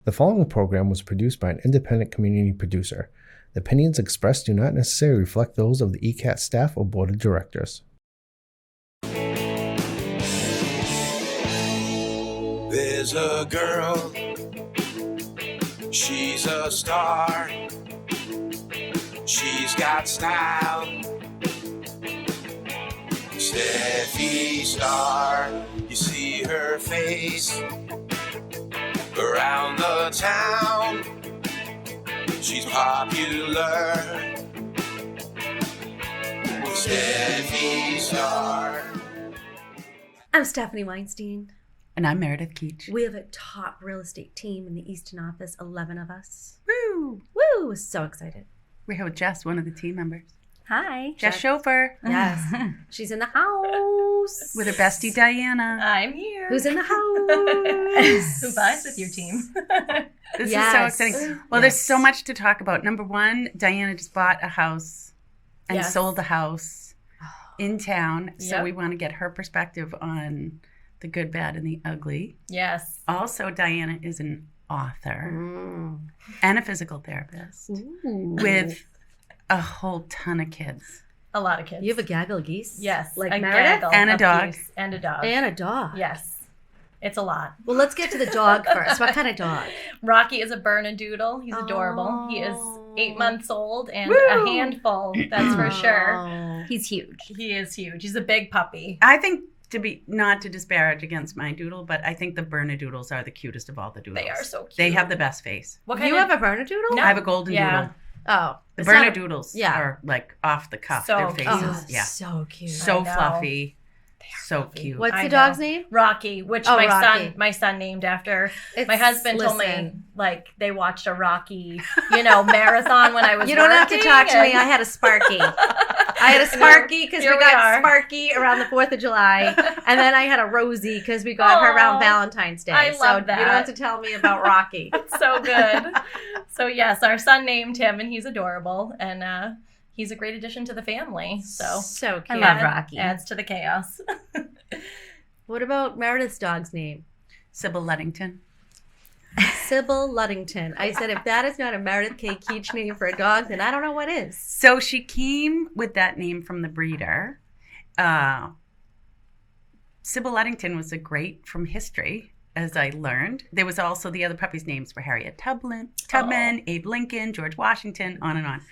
The following program was produced by an independent community producer. The opinions expressed do not necessarily reflect those of the ECAT staff or board of directors. There's a girl, she's a star, she's got style, Steffi Star, you see her face around the town, she's popular, Steffi Star. I'm Stephanie Weinstein. And I'm Meredith Keach. We have a top real estate team in the Easton office, 11 of us. Woo! Woo! So excited. We're here with Jess, one of the team members. Hi. Jess Shauffer. Yes. She's in the house. With her bestie, Dianna. I'm here. Who's in the house? Who buys with your team? This is so exciting. Well, there's so much to talk about. Number one, Dianna just bought a house and sold the house in town. So we want to get her perspective on the good, bad, and the ugly. Yes. Also, Dianna is an author and a physical therapist with a whole ton of kids. A lot of kids. You have a gaggle of geese? Yes. Like a Meredith? And a dog. And a dog. And a dog. Yes. It's a lot. Well, let's get to the dog first. What kind of dog? Rocky is a Bernedoodle. He's adorable. He is 8 months old and a handful, that's for sure. He's huge. He is huge. He's a big puppy. I think, not to disparage against my doodle, but I think the Bernedoodles are the cutest of all the doodles. They are so cute. They have the best face. What kind you have a Bernedoodle? No. I have a golden doodle. Oh. The Bernedoodles Yeah. are like off the cuff, So their cute. faces. So cute. So I know. fluffy. So fluffy. cute. What's I the know. dog's name? Rocky, which Rocky. my son named after. It's- My husband told me, listen. like, they watched a Rocky, marathon when I was You don't have to working, talk to me. and- I had a Sparky. I had a Sparky because Here we we got are. Sparky around the 4th of July. And then I had a Rosie because we got her around Aw, Valentine's Day. I so love you that. don't have to tell me about Rocky. So good. So yes, our son named him, and he's adorable, and he's a great addition to the family. So So I cute. love Rocky. Adds to the chaos. What about Meredith's dog's name? Sybil Luddington. Sybil Luddington. I said, if that is not a Meredith K. Keach name for a dog, then I don't know what is. So she came with that name from the breeder. Sybil Luddington was a great from history, as I learned. There was also the other puppies' names were Harriet Tubman, Abe Lincoln, George Washington, on and on.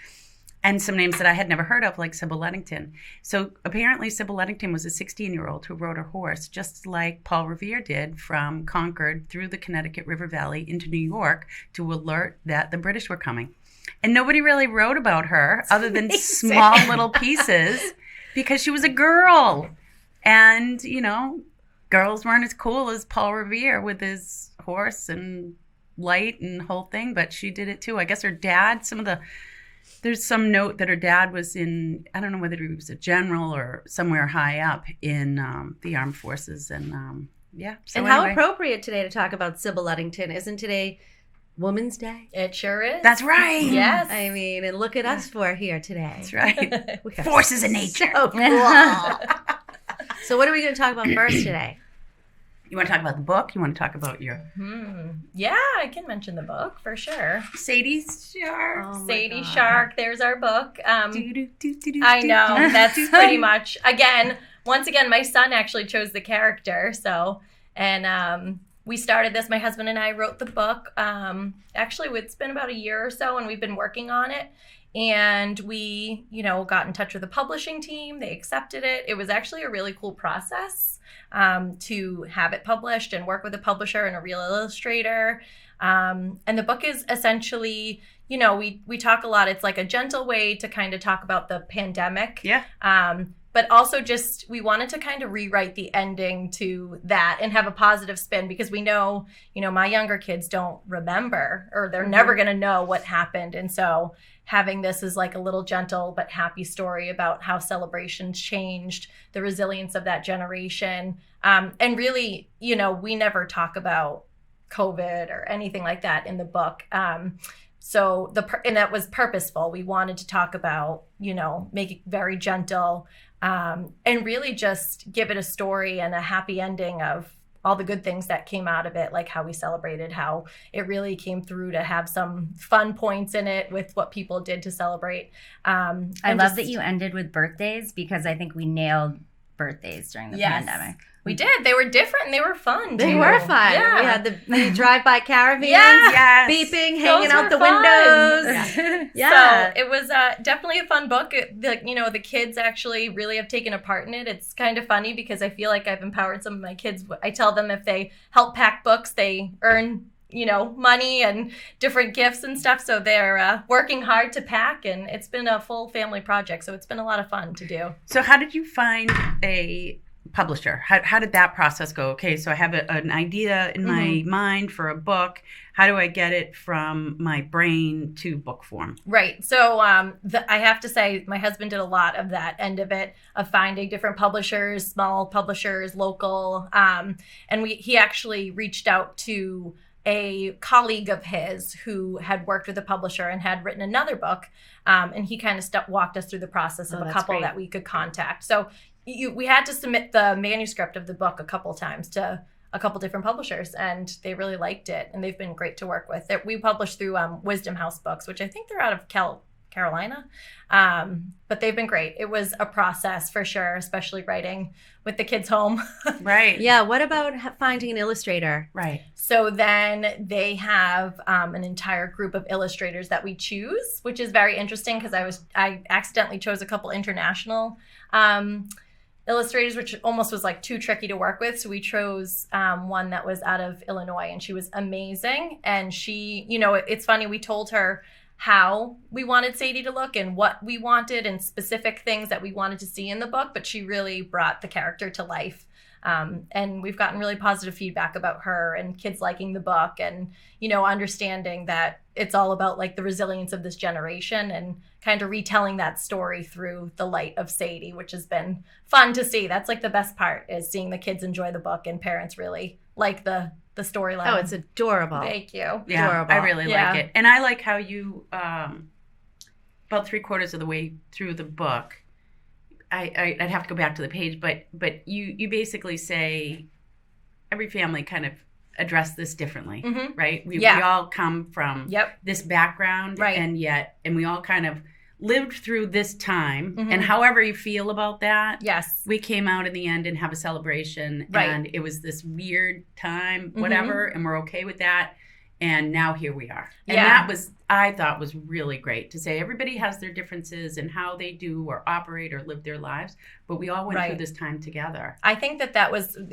And some names that I had never heard of, like Sybil Luddington. So apparently Sybil Luddington was a 16-year-old who rode her horse, just like Paul Revere did, from Concord through the Connecticut River Valley into New York to alert that the British were coming. And nobody really wrote about her other than small little pieces because she was a girl. And, girls weren't as cool as Paul Revere with his horse and light and whole thing, but she did it too. I guess her dad, there's some note that her dad was in, I don't know whether he was a general or somewhere high up in the armed forces. And So and how appropriate today to talk about Sybil Luddington. Isn't today Women's Day? It sure is. That's right. Yes. I mean, and look at us for here today. That's right. We are Forces of nature. So cool. So what are we going to talk about first today? You want to talk about the book? You want to talk about your Yeah, I can mention the book for sure. Sadie Shark? Oh my Sadie God. Shark. There's our book. I I know. That's pretty much. Once again, my son actually chose the character. So, and we started this. My husband and I wrote the book. Actually, it's been about a year or so, and we've been working on it. And we, got in touch with the publishing team. They accepted it. It was actually a really cool process to have it published and work with a publisher and a real illustrator. And the book is essentially, we talk a lot. It's like a gentle way to kind of talk about the pandemic. Yeah. But also just, we wanted to kind of rewrite the ending to that and have a positive spin because we know, my younger kids don't remember or they're never going to know what happened. And so having this as like a little gentle but happy story about how celebrations changed, the resilience of that generation. And really, we never talk about COVID or anything like that in the book. So and that was purposeful. We wanted to talk about, make it very gentle and really just give it a story and a happy ending of all the good things that came out of it, like how we celebrated, how it really came through to have some fun points in it with what people did to celebrate. I love that you ended with birthdays, because I think we nailed birthdays during the pandemic. We did. They were different and they were fun. They too. were fun. Yeah. We had the drive-by caravans, Yes. beeping, Those hanging out were the fun. windows. Yeah. So it was definitely a fun book. The kids actually really have taken a part in it. It's kind of funny because I feel like I've empowered some of my kids. I tell them if they help pack books, they earn money and different gifts and stuff. So they're working hard to pack, and it's been a full family project. So it's been a lot of fun to do. So how did you find a publisher? How did that process go? Okay, so I have an idea in my mind for a book. How do I get it from my brain to book form? Right. So I have to say my husband did a lot of that end of it, of finding different publishers, small publishers, local. And he actually reached out to a colleague of his who had worked with a publisher and had written another book. And he kind of walked us through the process of a couple that we could contact. So we had to submit the manuscript of the book a couple times to a couple different publishers, and they really liked it, and they've been great to work with. We published through Wisdom House Books, which I think they're out of Carolina, but they've been great. It was a process for sure, especially writing with the kids home. Right. Yeah. What about finding an illustrator? Right. So then they have an entire group of illustrators that we choose, which is very interesting because I accidentally chose a couple international illustrators, which almost was like too tricky to work with. So we chose one that was out of Illinois, and she was amazing. And she, it's funny, we told her how we wanted Sadie to look and what we wanted and specific things that we wanted to see in the book, but she really brought the character to life. And we've gotten really positive feedback about her and kids liking the book, and, understanding that it's all about like the resilience of this generation and kind of retelling that story through the light of Sadie, which has been fun to see. That's like the best part, is seeing the kids enjoy the book and parents really like the storyline. Oh, it's adorable. Thank you. Yeah, Adorable. I really like it. And I like how you, about 3/4 of the way through the book, I'd have to go back to the page, but you basically say every family kind of address this differently, right? We all come from this background, right? And we all kind of lived through this time, and however you feel about that, we came out in the end and have a celebration, and it was this weird time, whatever, and we're okay with that. And now here we are. And that I thought was really great to say everybody has their differences in how they do or operate or live their lives, but we all went through this time together. I think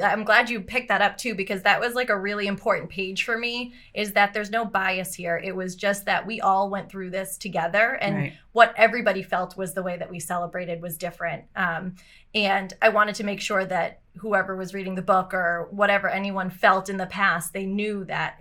I'm glad you picked that up too, because that was like a really important page for me, is that there's no bias here. It was just that we all went through this together, and what everybody felt was the way that we celebrated was different. And I wanted to make sure that whoever was reading the book or whatever anyone felt in the past, they knew that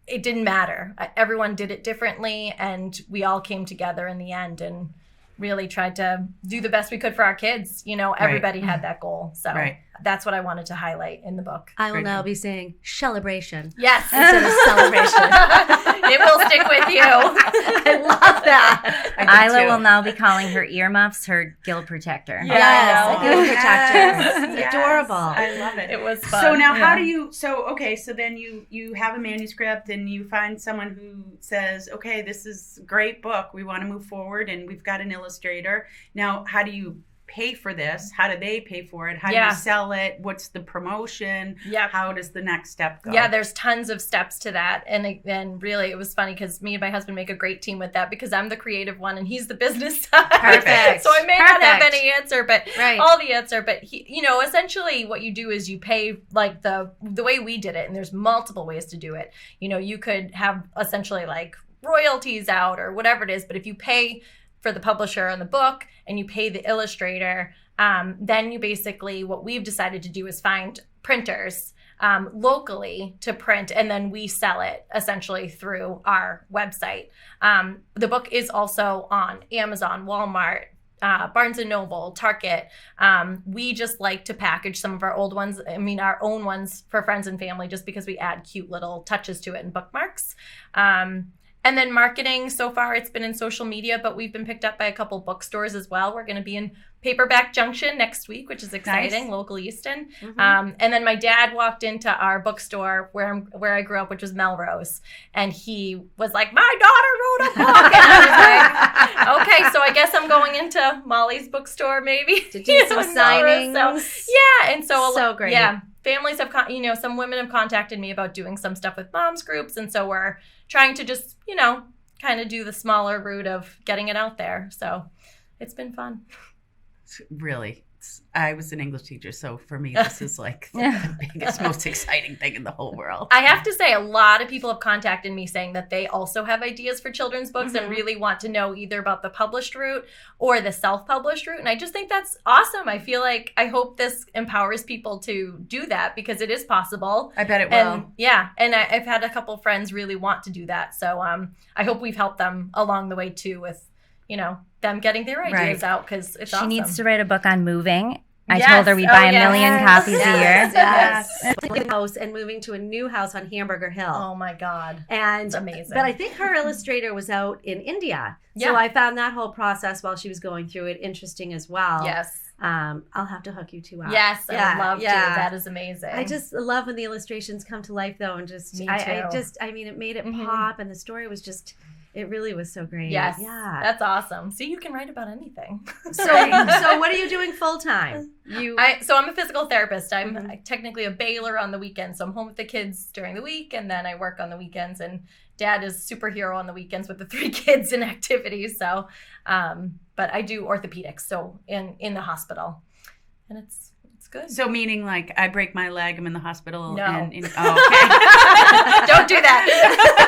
it didn't matter. Everyone did it differently, and we all came together in the end and really tried to do the best we could for our kids. Everybody had that goal. So that's what I wanted to highlight in the book. I will now be saying celebration. Yes. Instead of celebration. It will stick with you. I love that. Isla will now be calling her earmuffs her gill protector. Yes, a gill protector. Yes. Adorable. I love it. It was fun. So now how do you, so then you have a manuscript and you find someone who says, okay, this is a great book. We want to move forward and we've got an illustrator. Now, how do you pay for this? How do they pay for it? How do you sell it? What's the promotion? How does the next step go? Yeah, there's tons of steps to that. And really, it was funny because me and my husband make a great team with that, because I'm the creative one and he's the business side. Perfect. So I may not have any answer, but Right. all the answer. But essentially what you do is you pay like the way we did it, and there's multiple ways to do it. You could have essentially like royalties out or whatever it is, but if you pay for the publisher on the book and you pay the illustrator, then you basically, what we've decided to do is find printers locally to print, and then we sell it essentially through our website. The book is also on Amazon, Walmart, Barnes & Noble, Target. We just like to package some of our old ones, our own ones, for friends and family, just because we add cute little touches to it and bookmarks. And then marketing, so far it's been in social media, but we've been picked up by a couple bookstores as well. We're going to be in Paperback Junction next week, which is exciting, local Easton. And then my dad walked into our bookstore where I grew up, which was Melrose. And he was like, my daughter wrote a book. And I was like, okay, so I guess I'm going into Molly's bookstore maybe. To do some signings. So, yeah, and so great. Yeah, families have, some women have contacted me about doing some stuff with moms groups. And so we're trying to just, kind of do the smaller route of getting it out there. So it's been fun. Really. I was an English teacher, so for me, this is like the biggest, most exciting thing in the whole world. I have to say, a lot of people have contacted me saying that they also have ideas for children's books and really want to know either about the published route or the self-published route. And I just think that's awesome. I hope this empowers people to do that because it is possible. I bet it will. And I've had a couple friends really want to do that. So I hope we've helped them along the way too with, them getting their ideas out because it's awesome. She needs to write a book on moving. I told her we'd buy a million copies a year. Yes. House and moving to a new house on Hamburger Hill. Oh my God. And it's amazing. But I think her illustrator was out in India. Yeah. So I found that whole process while she was going through it interesting as well. Yes. I'll have to hook you two up. Yes, I would love to. That is amazing. I just love when the illustrations come to life though and just Me too. it made it pop and the story was just it really was so great. Yes. Yeah. That's awesome. See, you can write about anything. So what are you doing full time? So I'm a physical therapist. I'm technically a bailer on the weekends. So I'm home with the kids during the week and then I work on the weekends and Dad is superhero on the weekends with the 3 kids and activities. So but I do orthopedics, so in the hospital. And it's good. So meaning like I break my leg, I'm in the hospital. No. Okay. Don't do that.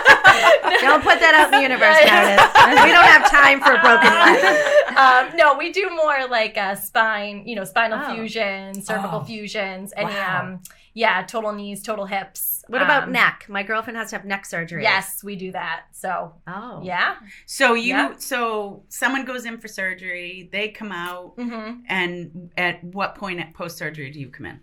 Don't put that out in the universe, Meredith. We don't have time for a broken leg. No, we do more like spinal fusion, cervical fusions, and total knees, total hips. What about neck? My girlfriend has to have neck surgery. Yes, we do that. So, yeah. So someone goes in for surgery, they come out, and at what point at post-surgery do you come in?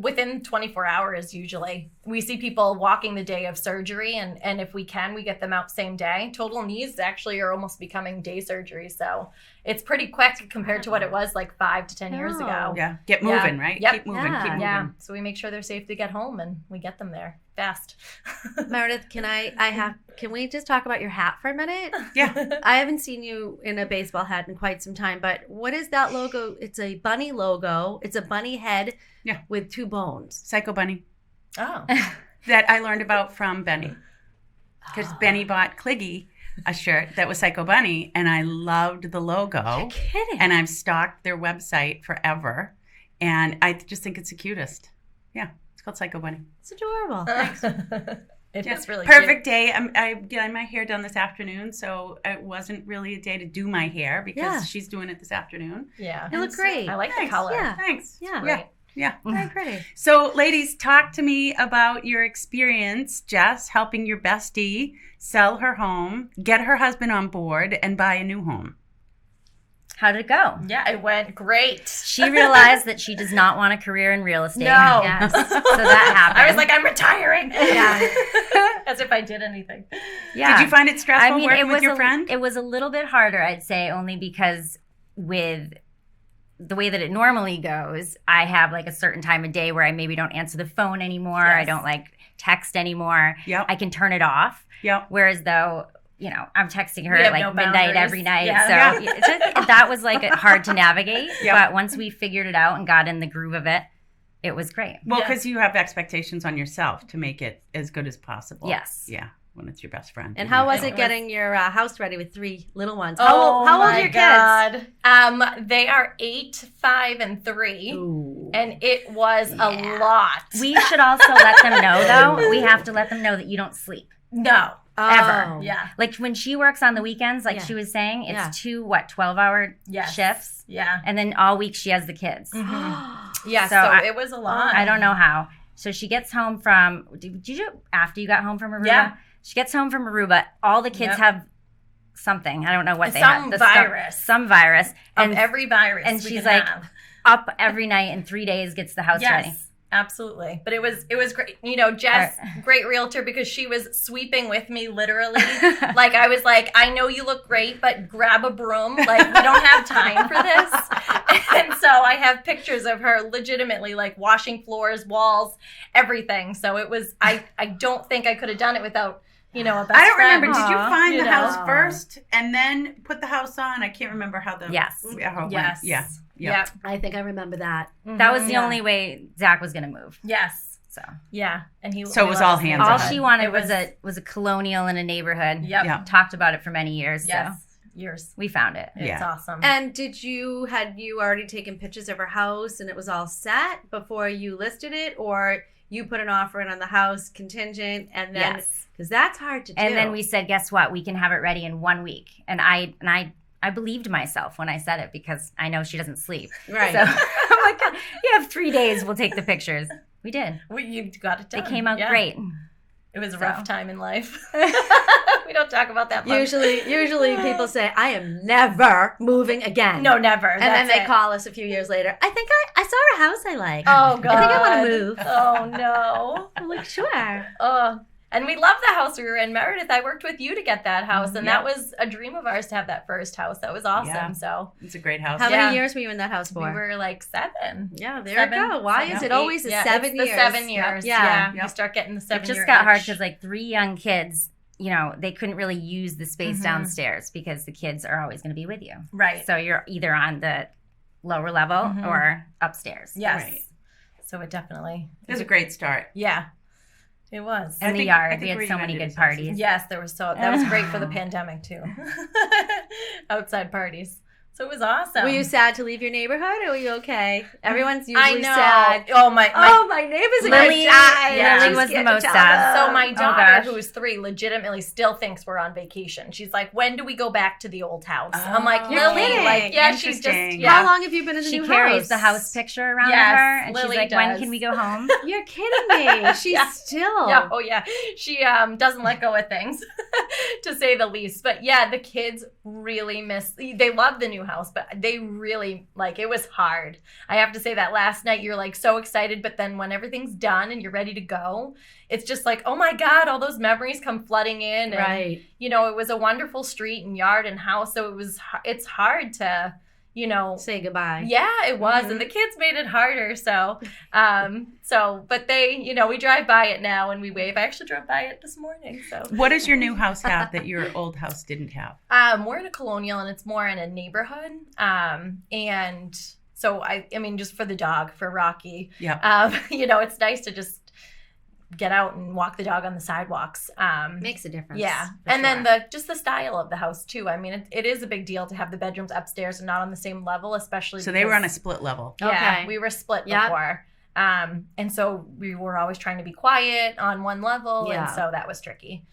Within 24 hours, usually. We see people walking the day of surgery, and if we can, we get them out same day. Total knees actually are almost becoming day surgery, so it's pretty quick compared to what it was like 5 to 10 years ago. Yeah, get moving, right? Yep. Keep moving, keep moving. Yeah, so we make sure they're safe to get home, and we get them there fast. Meredith, can we just talk about your hat for a minute? Yeah. I haven't seen you in a baseball hat in quite some time, but what is that logo? It's a bunny logo. It's a bunny head with 2 bones. Psycho Bunny. Oh. That I learned about from Benny. Because Benny bought Cliggy a shirt that was Psycho Bunny, and I loved the logo. You're kidding. And I've stalked their website forever, and I just think it's the cutest. Yeah, it's called Psycho Bunny. It's adorable. Thanks. It's really perfect day. I get my hair done this afternoon, so it wasn't really a day to do my hair because she's doing it this afternoon. Yeah, you look great. I like the color. Yeah. Thanks. Yeah, right. Yeah. Very pretty. So, ladies, talk to me about your experience, Jess, helping your bestie sell her home, get her husband on board, and buy a new home. How did it go? Yeah, it went great. She realized that she does not want a career in real estate. No. Yes. So that happened. I was like, I'm retiring. Yeah. As if I did anything. Yeah. Did you find it stressful working with your friend? It was a little bit harder, I'd say, only because with the way that it normally goes, I have like a certain time of day where I maybe don't answer the phone anymore. Yes. I don't like text anymore. Yep. I can turn it off. Yep. Whereas though, I'm texting her at like midnight every night. Yeah. So that was like hard to navigate. Yep. But once we figured it out and got in the groove of it, it was great. Well, because you have expectations on yourself to make it as good as possible. Yes. Yeah. When it's your best friend. And how was it getting your house ready with 3 little ones? How old are your kids? They are 8, 5, and 3. Ooh. And it was a lot. We should also let them know, though. We have to let them know that you don't sleep. No. Ever. Yeah. Like when she works on the weekends, like she was saying, it's 2, 12-hour shifts? Yeah. And then all week she has the kids. Mm-hmm. Yeah, so it was a lot. I don't know how. So she gets home from, did you, after you got home from Aruba? Yeah. She gets home from Aruba. All the kids have something. I don't know what they have. Some virus. And every virus and we she's can like have. up every night in 3 days, gets the house ready. Absolutely. But it was great. You know, Jess, great realtor, because she was sweeping with me literally. Like, I was like, I know you look great, but grab a broom. Like, we don't have time for this. And so I have pictures of her legitimately like washing floors, walls, everything. So it was, I don't think I could have done it without, you know, a best I don't friend. remember. Did you find the know? house first and then put the house on? I can't remember how the Yes. how it went. Yes. Yeah. Yep. I think I remember that. That was the only way Zach was going to move. Yes. So Yeah. And he. So it was all hands all on. she wanted It was a colonial in a neighborhood. Yep. Yeah. Talked about it for many years. Yes. So Years. we found it. It's Yeah. awesome. And had you already taken pictures of her house and it was all set before you listed it, or you put an offer in on the house contingent and then Yes. because that's hard to do. And then we said, guess what? We can have it ready in 1 week. And I believed myself when I said it because I know she doesn't sleep. right. So I'm like, you have 3 days. We'll take the pictures. We did. You got it They done. came out Yeah. great. It was a So. rough time in life. We don't talk about that much. Usually people say, I am never moving again. No, never. And then That's they it. call us a few years later. I think I saw a house I like. Oh, God. I think I want to move. Oh, no. I'm like, sure. Oh, and we love the house we were in. Meredith, I worked with you to get that house, and that was a dream of ours to have that first house. That was awesome. Yeah. So It's a great house. How Yeah. many years were you in that house for? we were like 7. Yeah, there 7, you go. Why is 7, it always 8. the Yeah, 7 it's years? the 7 years. Yeah. Yeah. Yep. You start getting the 7 It just year got hard itch. because like 3 young kids, you know, they couldn't really use the space downstairs because the kids are always going to be with you. Right. So you're either on the lower level or upstairs. Yes. Right. So it definitely. It was a great start. Yeah. It was. In the I yard, think we had where so you many ended good is awesome. parties. Yes, that was great for the pandemic too. Outside parties. So it was awesome. Were you sad to leave your neighborhood, or were you okay? Everyone's I usually know. sad. Oh my My neighbors are going Lily- to die. yeah. I'm Lily was the scared to most tell sad. them. So my Oh, daughter, gosh. who's 3, legitimately still thinks we're on vacation. She's like, "When do we go back to the old house?" I'm like, You're "Lily, kidding. like, yeah, she's just, Interesting. yeah." How long have you been in the She new carries house? the house picture around Yes, with her, and Lily she's like, "When does. can we go home?" You're kidding me. She's Yeah. still. Yeah, oh yeah. She doesn't let go of things, to say the least. But yeah, the kids really they love the new house, but they really, like, it was hard. I have to say that last night you're like so excited, but then when everything's done and you're ready to go, it's just like, oh my God, all those memories come flooding in. And, Right. you know, it was a wonderful street and yard and house. So it's hard to, you know, Say goodbye. yeah, it was. And the kids made it harder. So, but they, you know, we drive by it now and we wave. I actually drove by it this morning. So, What does your new house have that your old house didn't have? we're in a colonial and it's more in a neighborhood. And so I mean, just for the dog, for Rocky, Yeah. you know, it's nice to just get out and walk the dog on the sidewalks. Makes a difference. Yeah. for And then sure. the style of the house too. I mean, it is a big deal to have the bedrooms upstairs and not on the same level, especially So they were on a because- split level. Yeah, Okay. we were split Yep. before. And so we were always trying to be quiet on one level. Yeah. And so that was tricky.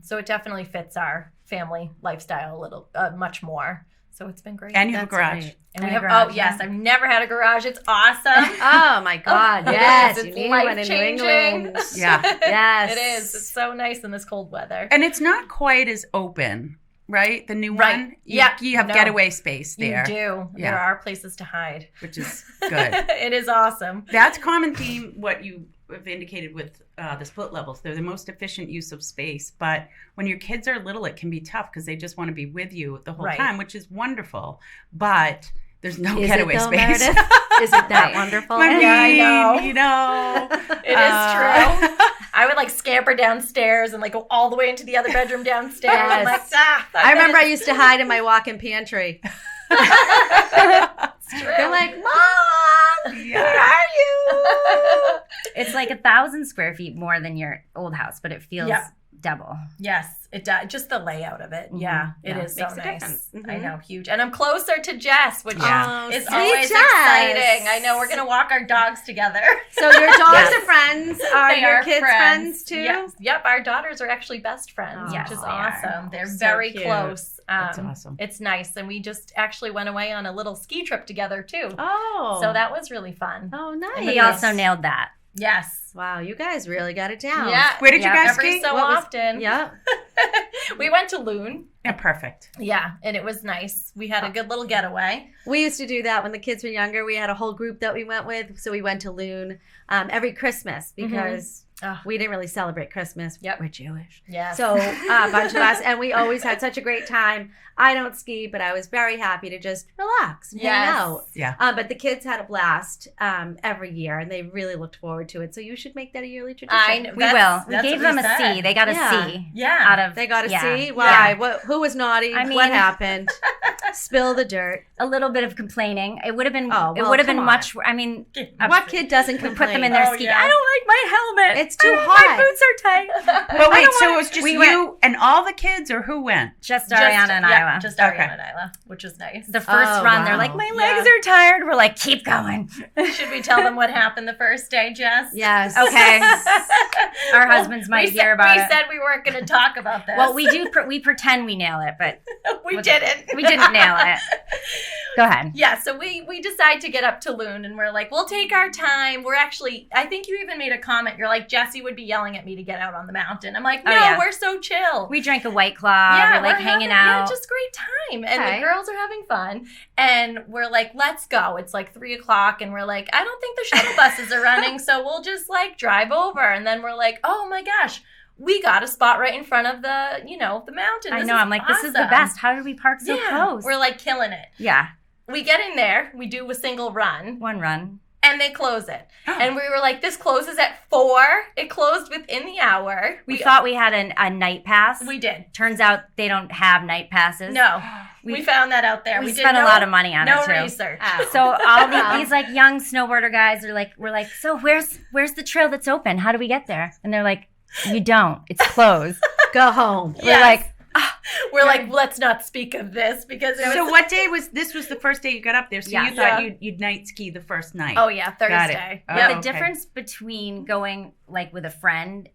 So it definitely fits our family lifestyle a little, much more. So it's been great. And you have a That's garage. great. And we And a have, garage, oh yes, yeah. I've never had a garage. It's awesome. Oh my God! It Yes, is. you It's need one in New life-changing. England. Yeah. Yes, It is. It's so nice in this cold weather. And it's not quite as open, right? The new Right. one? Yeah. You have No. getaway space there, You do. Yeah. There are places to hide. which is good. It is awesome. That's common theme, what you have indicated with the split levels. They're the most efficient use of space. But when your kids are little, it can be tough because they just want to be with you the whole Right. time, which is wonderful. But there's no Is getaway it though, space. Meredith? Is it that wonderful? I mean, Yeah, I know. you know. It is true. I would like scamper downstairs and like go all the way into the other bedroom downstairs. I'm like, Yes. I remember I used to hide in my walk-in pantry. They're like, Mom, Yeah. where are you? It's like 1,000 square feet more than your old house, but it feels Yeah. double. Yes, it does. Just the layout of it. Yeah, it Yeah. is so Makes a nice. difference. I know, huge. And I'm closer to Jess, which Yeah. is sweet always Jess. exciting. I know we're going to walk our dogs together. So your dogs Yes. are friends. Are They your are kids friends too? Yes. Yep, our daughters are actually best friends, Oh, which is they are. awesome. They're So very cute. close. That's awesome. It's nice. And we just actually went away on a little ski trip together too. Oh. So that was really fun. Oh, nice. He also nailed that. Yes. Wow, you guys really got it down. Yeah. Where did you Yeah. guys Every ski? so What was- often. Yep. We went to Loon. Yeah, perfect. Yeah, and it was nice. We had a good little getaway. We used to do that when the kids were younger. We had a whole group that we went with. So we went to Loon every Christmas because we didn't really celebrate Christmas. Yep. We're Jewish. Yeah. So a bunch of us, and we always had such a great time. I don't ski, but I was very happy to just relax and hang out. Yeah. But the kids had a blast every year, and they really looked forward to it. So you should make that a yearly tradition. I know. We will. We gave them a said. C. They got a Yeah. C. Yeah. Out of They got to yeah. see why. Yeah. Who was naughty? I mean- what happened? Spill the dirt. A little bit of complaining. It would have been. Oh, it well, would have been come much. I mean, What kid doesn't we complain? put them in their Oh, ski. yeah. I don't like my helmet. It's too My hot. boots are tight. But wait, don't so wanna- it was just we you and all the kids, or who went? Just Ariana and Iowa. Just Ariana Okay. and Iowa, which was nice. The first Oh, run, they're wow. like, my legs are tired. We're like, keep going. Should we tell them what happened the first day, Jess? Yes. Okay. Our husbands might hear about we it. said we weren't going to talk about this. Well, we do. We pretend we nail it, but we didn't. we didn't nail it. Go ahead. Yeah, so we decide to get up to Loon, and we're like, we'll take our time. We're actually, I think you even made a comment. You're like, Jessie would be yelling at me to get out on the mountain. I'm like, no, yeah. we're so chill. We drank a White Claw. Yeah, we're like hanging out. Yeah, just great time. And Okay. the girls are having fun. And we're like, let's go. It's like 3:00. And we're like, I don't think the shuttle buses are running. So we'll just like drive over. And then we're like, oh my gosh, we got a spot right in front of the, the mountain. I This know. is I'm like, this is the awesome. best. How did we park so Yeah, close? we're like killing it. Yeah. We get in there. We do a single run. One run. And they close it. And we were like, this closes at 4. It closed within the hour. We thought we had a night pass. We did. Turns out they don't have night passes. No. We found that out there. We did spent a lot of money on it too. No research. So all these like young snowboarder guys are like, we're like, so where's the trail that's open? How do we get there? And they're like, you don't. It's closed. Go home. We're like, We're like, let's not speak of this because it was. So what day was this? Was the first day you got up there? So Yeah. you thought Yeah. you'd night ski the first night? Oh yeah, Got it. Thursday. Oh, Yep. the okay. difference between going like with a friend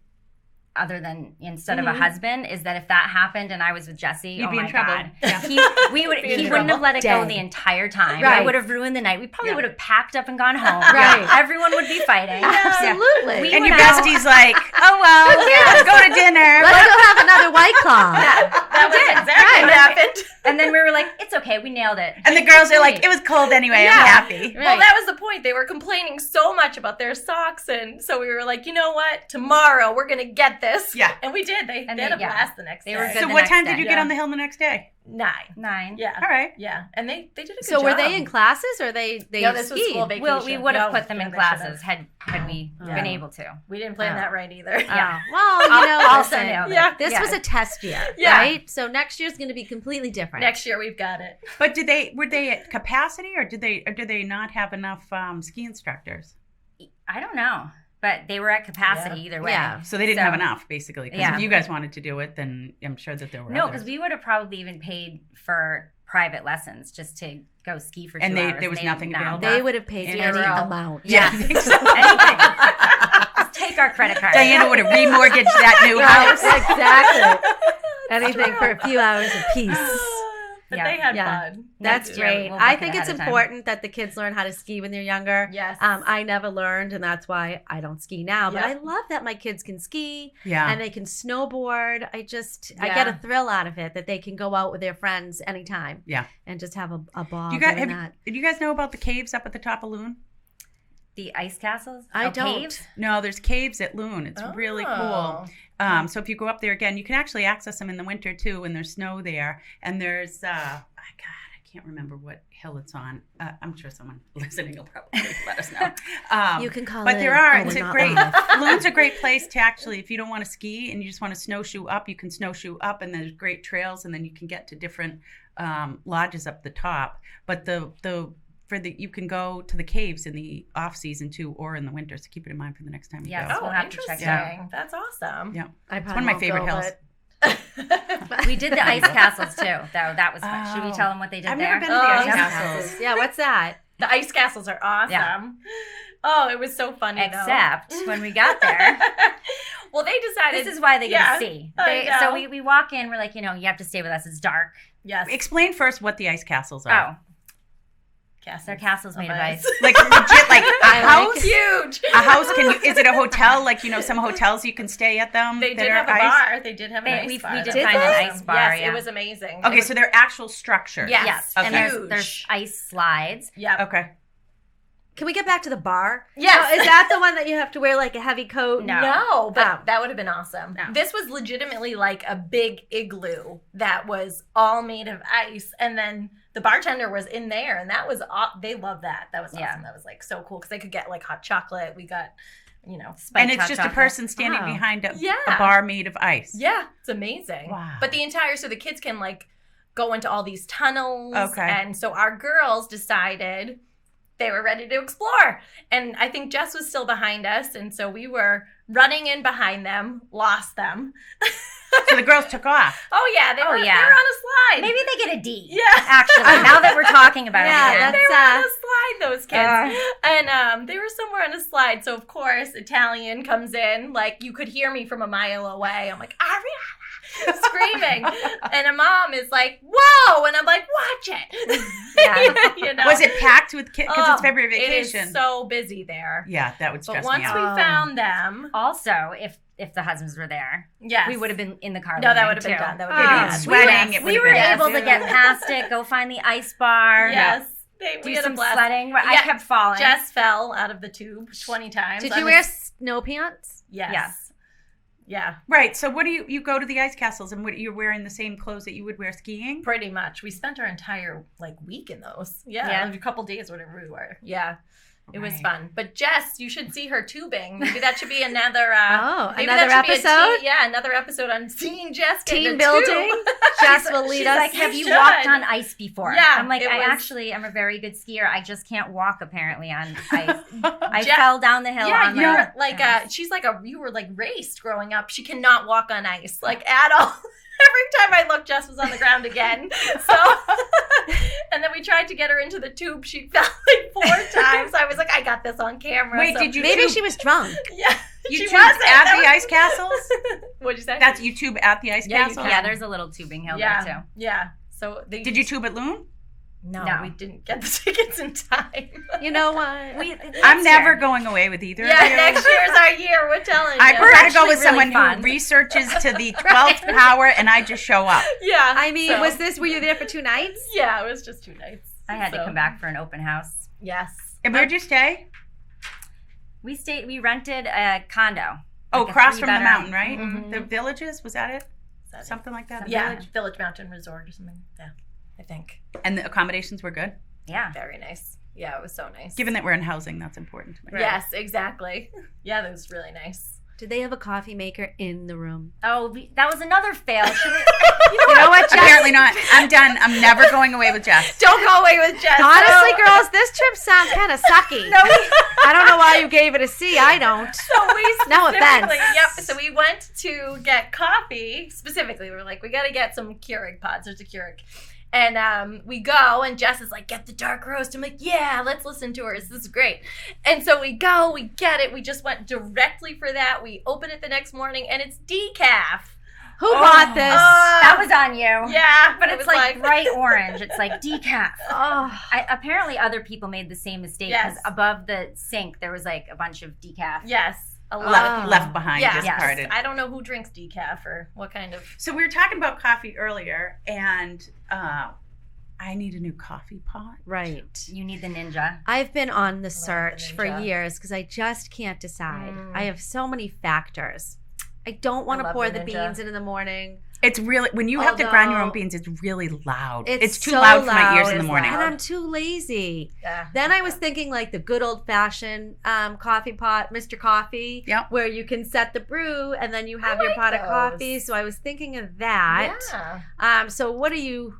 other than instead of a husband is that if that happened and I was with Jesse, You'd oh be in my trouble. God. Yeah. He wouldn't in have trouble. let it go Dead. the entire time. Right. I would have ruined the night. We probably Yeah. would have packed up and gone home. Right. Everyone would be fighting. Absolutely. We And your went out. bestie's like, oh well, let's go to dinner. Let's go have another White Claw. That was exactly what happened. And then we were like, it's okay. We nailed it. And the girls are like, it was cold anyway. Yeah. I'm happy. Well, that was the point. They were complaining so much about their socks, and so we were like, you know what? Tomorrow we're gonna get this. Yeah. And we did. They And had they- a yeah. blast the next They day. were good. So the what next time day. did you get on the hill the next day? 9. 9. Yeah. All right. Yeah. And they did a good So job. were they in classes or they No, this was skied? school vacation. Well, we would have No, put them in they classes should've. had we been able to. We didn't plan that right either. Yeah. Well, you know, Also listen, nailed it. Yeah. this Yeah. was a test year, Yeah. right? So next year's going to be completely different. Next year we've got it. But were they at capacity or did they not have enough ski instructors? I don't know, but they were at capacity either way. Yeah. So they didn't have enough, basically. Because Yeah. if you guys wanted to do it, then I'm sure that there were No, others. because we would have probably even paid for private lessons just to go ski for 2 And hours. there was They nothing didn't- no. available? They would have paid Zero. any amount. Yeah. Anything. Just take our credit card. Diana would have remortgaged that new house. Exactly. Anything for a few hours apiece. But Yeah. they had Yeah. fun. That's Yeah, great. we'll book I it think ahead it's of time. important that the kids learn how to ski when they're younger. Yes. I never learned, and that's why I don't ski now. But Yep. I love that my kids can ski Yeah. and they can snowboard. I Yeah. get a thrill out of it that they can go out with their friends anytime. Yeah. And just have a ball You got, doing that. did you guys know about the caves up at the top of Loon? The ice castles? I Oh, don't. caves? No, there's caves at Loon. It's really Oh. cool. So if you go up there again, you can actually access them in the winter too when there's snow there. And there's, I can't remember what hill it's on. I'm sure someone listening will probably let us know. You can call But in. there are. Oh, It's we're a not great. live. Loon's a great place to actually, if you don't want to ski and you just want to snowshoe up, you can snowshoe up, and there's great trails, and then you can get to different lodges up the top. But you can go to the caves in the off season too, or in the winter. So keep it in mind for the next time you Yes. go. Oh, We'll have to check interesting. it out. That's awesome. Yeah, I it's probably one of my won't favorite go, hills. but- We did the ice castles too, though. That was fun. Should we Oh. tell them what they did I've there? never been to the ice Oh, castles. Yeah, what's that? The ice castles are awesome. Yeah. Oh, it was so funny Except when we got there, well, they decided this is why they get Yeah, to see. I know. So we walk in, we're like, you have to stay with us. It's dark. yes. Explain first what the ice castles are. Oh. They're castles made of ice. Like legit, like a house. Huge. A house? Is it a hotel? Like, some hotels you can stay at them. They that did are have a ice? bar. They did have an We ice bar. did find an ice bar. Yes, yeah. it was amazing. Okay, so they're actual structures. Yes. And Huge. there's ice slides. Yeah. Okay. Can we get back to the bar? Yes. Is that the one that you have to wear like a heavy coat? No, but Oh. that would have been awesome. No. This was legitimately like a big igloo that was all made of ice, and then the bartender was in there, and that was they loved that. That was awesome. Yeah. That was like so cool because they could get like hot chocolate. We got, Spiked And it's hot just chocolate. a person standing Wow. behind a Yeah. bar made of ice. yeah, it's amazing. Wow. But so the kids can like go into all these tunnels. Okay. And so our girls decided they were ready to explore. And I think Jess was still behind us. And so we were running in behind them, lost them. So the girls took off. Oh, yeah. They Oh, were yeah. on a slide. Maybe they get a D. Yeah. Actually, now that we're talking about Yeah, it again. They were on a slide, those kids. Uh. And they were somewhere on a slide. So, of course, Italian comes in. Like, you could hear me from a mile away. I'm like, Ariana! Screaming. And a mom is like, whoa! And I'm like, watch it. Yeah. Was it packed with kids? Because it's Oh, February It vacation. is so busy there. Yeah, that would stress But once me we out. found them, Also, if the husbands were there, yes. we would have been in the car. No, that leaving, would have been too. done. That would Oh. have You'd been be done. sweating. It We would were have been able to get past it, go find the ice bar. Yes. Do We had a some blast. sledding. I Yeah. kept falling. Jess fell out of the tube 20 times. Did on you the- wear snow pants? Yes. Yes. Yeah, Right. So what do you go to the ice castles and you're wearing the same clothes that you would wear skiing? pretty much. We spent our entire week in those. Yeah, Yeah. a couple days, whatever we were. Yeah, it was Right. fun. But Jess, you should see her tubing. Maybe that should be another. Maybe another that should be episode? another episode on seeing Jess get in Team a building. tube. Jess will lead She's us. like, have you should. walked on ice before? Yeah, I'm like, it I was- actually am a very good skier. I just can't walk apparently on ice. I Jess- fell down the hill. Yeah, on you're the, she's like you were raced growing up. She cannot walk on ice at all. Every time I looked, Jess was on the ground again. So, and then we tried to get her into the tube. She fell 4 times. I was like, I got this on camera. Wait, So- did you Maybe tube, she was drunk. Yeah, you she tubed wasn't. at That the was- ice castles? What'd you say? That's you tube at the ice Yeah, you castle? can. yeah, there's a little tubing hill yeah, there too. yeah. So they Did you tube at Loon? No, No. we didn't get the tickets in time. You know what? I'm never going away with either Yeah, of you. next year's our year. We're telling you. I prefer to go actually with really someone fun. who researches to the 12th power and I just show up. Yeah. I mean, so- were you there for 2 nights? Yeah, it was just 2 nights. I had to So, come back for an open house. Yes. And where'd you stay? We rented a condo. Oh, Like a across from the 3-bedroom. mountain, right? Mhm. The Villages, was that it? Is that it? Something like that? Yeah, Village? Village Mountain Resort or something. Yeah, I think. And the accommodations were good? Yeah. Very nice. Yeah, it was so nice. Given that we're in housing, that's important to me. Yes, exactly. Yeah, that was really nice. Did they have a coffee maker in the room? Oh, that was another fail. You know what, Jess? Apparently not. I'm done. I'm never going away with Jess. Don't go away with Jess. Honestly, girls, this trip sounds kind of sucky. I don't know why you gave it a C. I don't. So we No offense. specifically- Yep. So we went to get coffee. Specifically, we were like, we got to get some Keurig pods. There's a Keurig. And we go, and Jess is like, get the dark roast. I'm like, yeah, let's listen to her. This is great. And so we go, we get it. We just went directly for that. We open it the next morning, and it's decaf. Who bought this? That was on you. Yeah. But it it's was like bright orange. It's like decaf. Oh. Apparently, other people made the same mistake because Yes. above the sink there was like a bunch of decaf. Yes. A lot Left- of people. Left behind, Yeah. discarded. I don't know who drinks decaf or what kind of. So we were talking about coffee earlier, and I need a new coffee pot. Right. You need the ninja. I've been on the the search for Ninja. years because I just can't decide. Mm. I have so many factors. I don't want to love pour the the Ninja. beans in the morning. It's really, when you have to grind your own Although- beans, it's really loud. It's It's too so loud for my ears loud. in the It's morning. And I'm too lazy. Yeah. Then I was thinking like the good old fashioned coffee pot, Mr. Coffee, Yep. where you can set the brew and then you have I your like pot of those. coffee. So I was thinking of that. Yeah. So what are you,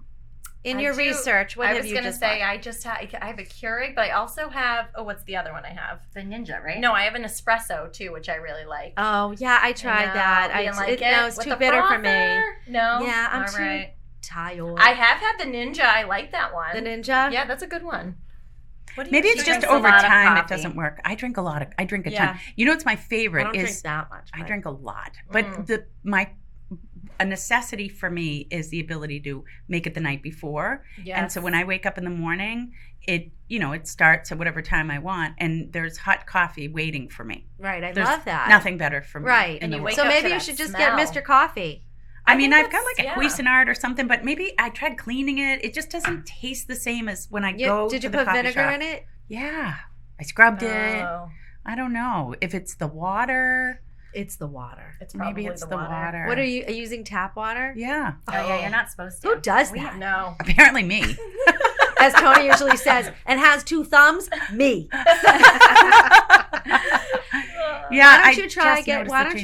in I your do- research, what I have was you gonna just say bought? I just have a Keurig, but I also have what's the other one I have? The ninja, right? No, I have an espresso too, which I really like. Oh, yeah, I tried know, that. you didn't like it? No, it's With too the bitter for me. frother? No. Yeah, I'm All too right. tired. I have had the Ninja. I like that one. The Ninja? Yeah, that's a good one. What do you Maybe it's think? just drinks a over lot of time it coffee. doesn't work. I drink a Yeah. ton. You know what's my I favorite don't drink is that much. I but- drink a lot. But Mm. my a necessity for me is the ability to make it the night before. Yes. And so when I wake up in the morning, it starts at whatever time I want, and there's hot coffee waiting for me. Right. I There's love that. nothing better for me. Right. in the you world. wake So up maybe to you that should just smell. get Mr. Coffee. I mean, think I've got like a that's- Cuisinart or something, but maybe I tried cleaning it. It just doesn't taste the same as when I go Did to you the put coffee vinegar shop. in it? Yeah. I scrubbed it. Oh, I don't know if it's the water. It's the water. it's probably Maybe it's the water. What are you using tap water? Yeah. Oh, yeah, you're not supposed to. Who does that? No. Apparently me. As Tony usually says, and has 2 thumbs, me. Yeah. Why don't you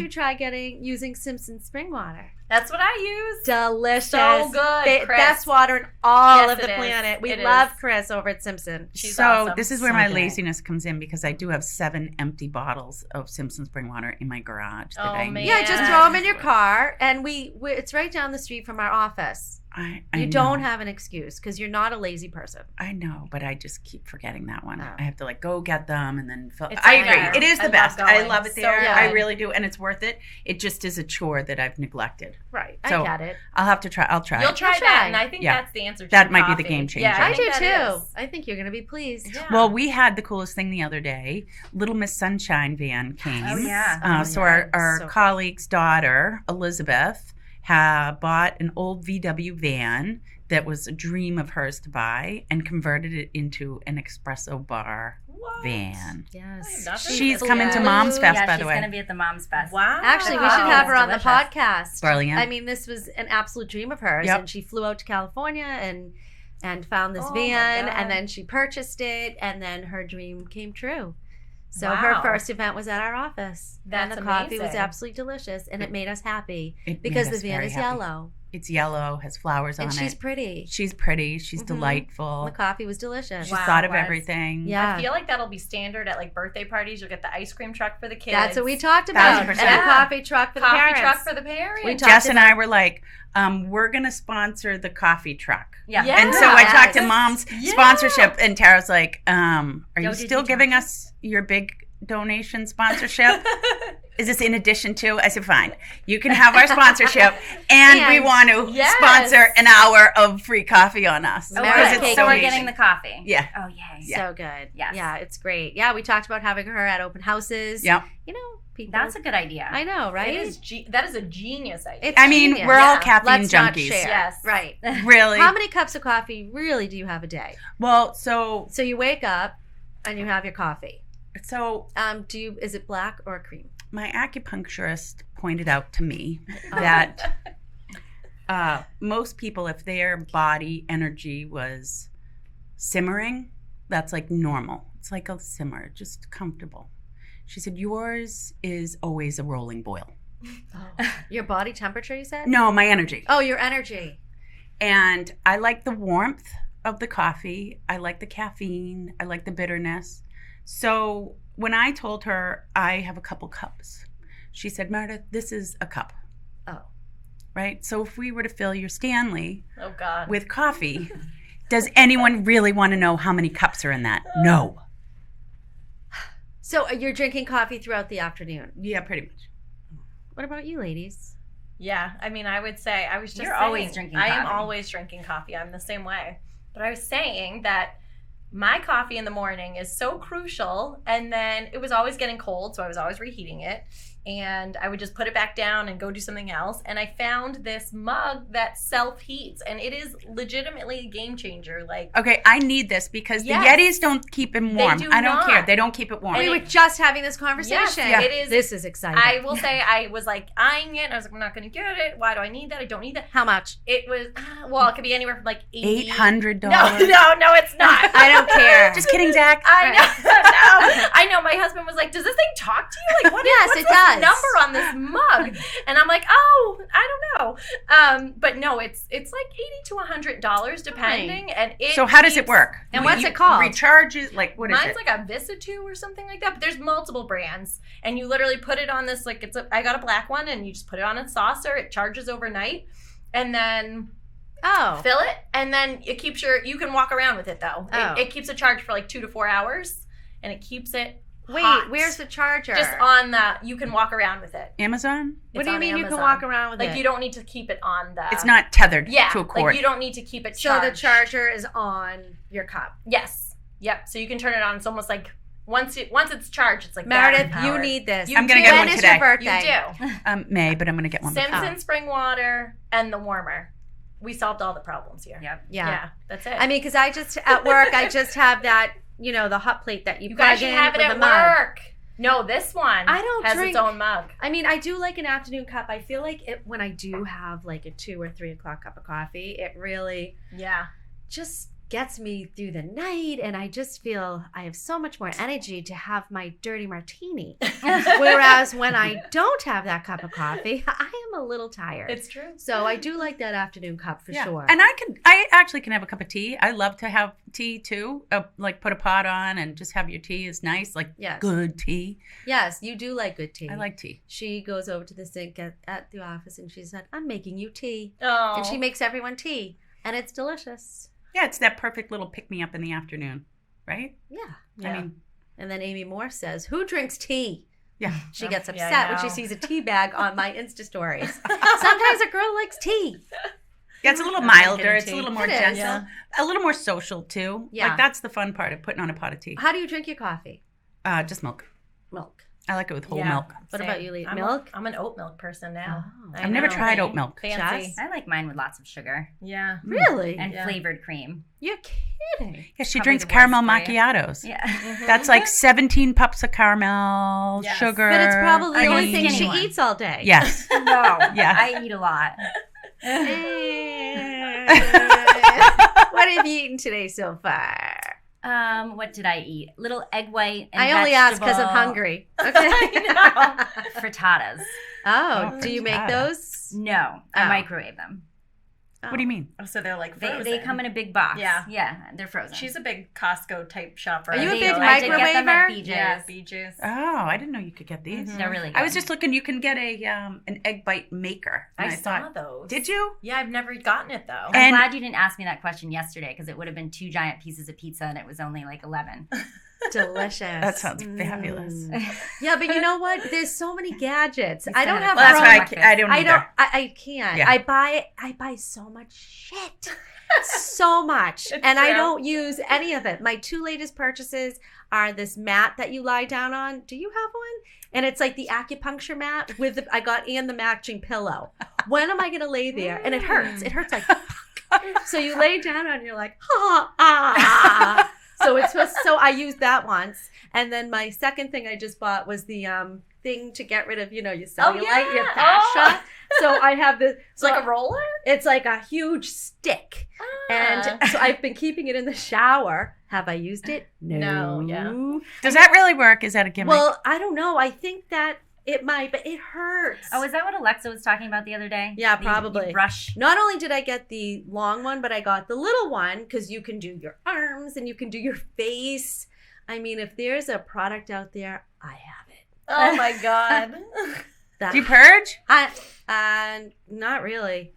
try noticed getting using Simpson spring water? That's what I use. Delicious. So good, Chris. Best water in all Yes, of the it is. planet. We It love is. Chris over at Simpson. She's So awesome. this is where So my good. laziness comes in, because I do have 7 empty bottles of Simpson spring water in my garage. That Oh, I man. Yeah, just throw them in your car, and it's right down the street from our office. I You know. don't have an excuse because you're not a lazy person. I know, but I just keep forgetting that one. Oh. I have to go get them and then fill. It's I there. agree. It is I the love best. I going. love it So there. good. I really do, and it's worth it. It just is a chore that I've neglected. Right. So, I get it. I'll have to try. I'll try. You'll it. try You'll that, try. and I think Yeah. that's the answer to That the might be the coffee. game changer. Yeah, I do think too. that is. I think you're going to be pleased. Yeah. Well, we had the coolest thing the other day. Little Miss Sunshine van came. Oh, yeah. So yeah. our So good. colleague's daughter, Elizabeth, bought an old VW van that was a dream of hers to buy and converted it into an espresso bar What? van. Yes. Nothing She's but coming to food. Mom's Fest, Yeah, by she's the way. going to be at the Mom's Fest. Wow. Actually, we Oh, should have her on the delicious. podcast. Brilliant. I mean, this was an absolute dream of hers, Yep. and she flew out to California and found this Oh, my van, God. and then she purchased it, and then her dream came true. So Wow. her first event was at our office, and That's the coffee was amazing. absolutely delicious, and it made us happy It because made the us van very is happy. yellow It's yellow, has flowers and on she's it. pretty. She's pretty. She's Mhm. delightful. The coffee was delicious. She's Wow, thought of was. everything. Yeah. I feel like that'll be standard at birthday parties. You'll get the ice cream truck for the kids. That's what we talked about. 1000%. And a coffee truck for the Coffee parents. truck for the parents. We talked Jess and about- I were like, we're going to sponsor the coffee truck. Yeah. Yeah. And so I talked to Yes. Mom's Yeah. sponsorship, and Tara's like, are you Yo, did still you giving talk? us your big donation sponsorship? Is this in addition to? I said, fine. You can have our sponsorship, and we And- want to Yes. sponsor an hour of free coffee on us. Oh, Because good. it's So we're amazing. getting the coffee. Yeah. Oh, yay. Yeah. So good. Yes. Yeah, it's great. Yeah, we talked about having her at open houses. Yep. You know, people. That's a good idea. I know, right? That is a genius idea. It's I mean, genius. we're all Yeah. caffeine Let's not junkies. share. Yes. Right. Really? How many cups of coffee really do you have a day? Well, so So you wake up and you have your coffee. so Is it black or cream? my acupuncturist pointed out to me that most people, if their body energy was simmering, that's like normal. It's like a simmer, just comfortable. She said, yours is always a rolling boil. Your body temperature, you said? No, my energy. Oh, your energy. And I like the warmth of the coffee. I like the caffeine. I like the bitterness. So when I told her I have a couple cups, she said, Meredith, this is a cup. Oh. Right? So if we were to fill your Stanley Oh God. with coffee, does anyone really want to know how many cups are in that? No. So you're drinking coffee throughout the afternoon. Yeah, pretty much. What about you, ladies? Yeah, I mean, I would say I was just. You're saying, always drinking I am coffee. always drinking coffee. I'm the same way. But I was saying that my coffee in the morning is so crucial, and then it was always getting cold, so I was always reheating it. And I would just put it back down and go do something else. And I found this mug that self-heats, and it is legitimately a game changer. Okay, I need this because Yes. the Yetis don't keep him They warm. do I don't not. care. They don't keep it warm. And We were it- just having this conversation. Yes, yeah. It is. This is exciting. I will say I was eyeing it, and I was like, I'm not going to get it. Why do I need that? I don't need that. How much? It was, well, it could be anywhere from $80. $800. No, it's not. I don't care. Just kidding, Zach. I know. No, I know. My husband was like, "Does this thing talk to you? Like, Yes, what's it this does. number on this mug?" And I'm like, "Oh, I don't know." But no, it's like $80 to $100 depending. And it So how does it keeps- work? And what's it called? Recharge it? Like, what is Mine's it? like a Visa2 or something like that. But there's multiple brands, and you literally put it on this. I got a black one, and you just put it on a saucer. It charges overnight, and then Oh. fill it, and then it keeps you can walk around with it though. Oh. It keeps a charge for like 2 to 4 hours, and it keeps it Wait, hot. where's the charger? Just on the, you can walk around with it. Amazon? What It's do you on mean you can Amazon. walk around with it? Like you don't need to keep it on the. It's not tethered Yeah, to a cord. like you don't need to keep it So charged. the charger is on your cup. Yes. Yep. So you can turn it on. It's almost like once it's charged, it's like Meredith, battery you powered. need this. You I'm gonna do. get When one is today. your birthday? You do. May, but I'm going to get one. Simpson spring water and the warmer. We solved all the problems here. Yep. Yeah. That's it. I mean, because I just, at work, I just have that, the hot plate that you you plug guys should in have it with at the mug. work. No, this one I don't has drink- its own mug. I mean, I do like an afternoon cup. I feel like when I do have like a 2 or 3 o'clock cup of coffee, it really Yeah. just gets me through the night, and I just feel I have so much more energy to have my dirty martini. Whereas when I don't have that cup of coffee, I am a little tired. It's true. So I do like that afternoon cup for sure. And I actually can have a cup of tea. I love to have tea too. Like put a pot on and just have your tea is nice. Like Yes. good tea. Yes, you do like good tea. I like tea. She goes over to the sink at the office and she said, "I'm making you tea." Oh. And she makes everyone tea, and it's delicious. Yeah, it's that perfect little pick me up in the afternoon, right? Yeah. Yeah. I mean, And then Amy Moore says, "Who drinks tea?" yeah. She gets Yeah, I upset when she know. sees a tea bag on my Insta stories. Sometimes a girl likes tea. Yeah, it's a little I'm milder. drinking It's a tea. little more It is. gentle. Yeah. A little more social too. Yeah. Like that's the fun part of putting on a pot of tea. How do you drink your coffee? Just milk. Milk. I like it with whole Yeah. milk. What Same. about you, Lee? I'm Milk? I'm an oat milk person now. Oh. I I've never know. tried oat milk. Fancy. Just- I like mine with lots of sugar Yeah. Really? and Yeah. flavored cream. You're kidding. Yeah, she Probably drinks the worst caramel for you. macchiatos. Yeah. That's like 17 pups of caramel, Yes. sugar. But it's probably the only I'm thing she skinny one. eats all day. Yes. No. Yeah. I eat a lot. What have you eaten today so far? What did I eat? Little egg white and I only ask because I'm vegetable hungry. Okay. frittatas. Oh, do you make frittata. those? No, Oh. I microwave them. What do you mean? Oh, so they're like They frozen. come in a big box. Yeah. Yeah, they're frozen. She's a big Costco type shopper. Are you a They- big I did get them at microwaver? BJ's. Yeah, BJ's. Oh, I didn't know you could get these. They're really good. I was just looking. You can get a an egg bite maker. And I thought, saw those. did you? Yeah, I've never gotten it though. I'm And- glad you didn't ask me that question yesterday because it would have been 2 giant pieces of pizza and it was only like 11. Delicious. That sounds fabulous. Yeah, but you know what? There's so many gadgets. I don't said it. have Well, that's frozen- why I don't I either. don't. I can't. Yeah. I buy so much shit, so much, It's and I true. don't use any of it. My 2 latest purchases are this mat that you lie down on. Do you have one? And it's like the acupuncture mat with the, I got and the matching pillow. When am I gonna lay there? And it hurts. It hurts like. So you lay down and you're like, So it's supposed. So I used that once, and then my second thing I just bought was the thing to get rid of your cellulite, your fascia. So I have this. It's like a roller? It's like a huge stick, and so I've been keeping it in the shower. Have I used it? No, yeah. Does that really work? Is that a gimmick? Well, I don't know. I think that it might, but it hurts. Oh, is that what Alexa was talking about the other day? Yeah, You probably. brush. Not only did I get the long one, but I got the little one because you can do your arms and you can do your face. I mean, if there's a product out there, I have it. Oh my god. That, Do you purge? not really.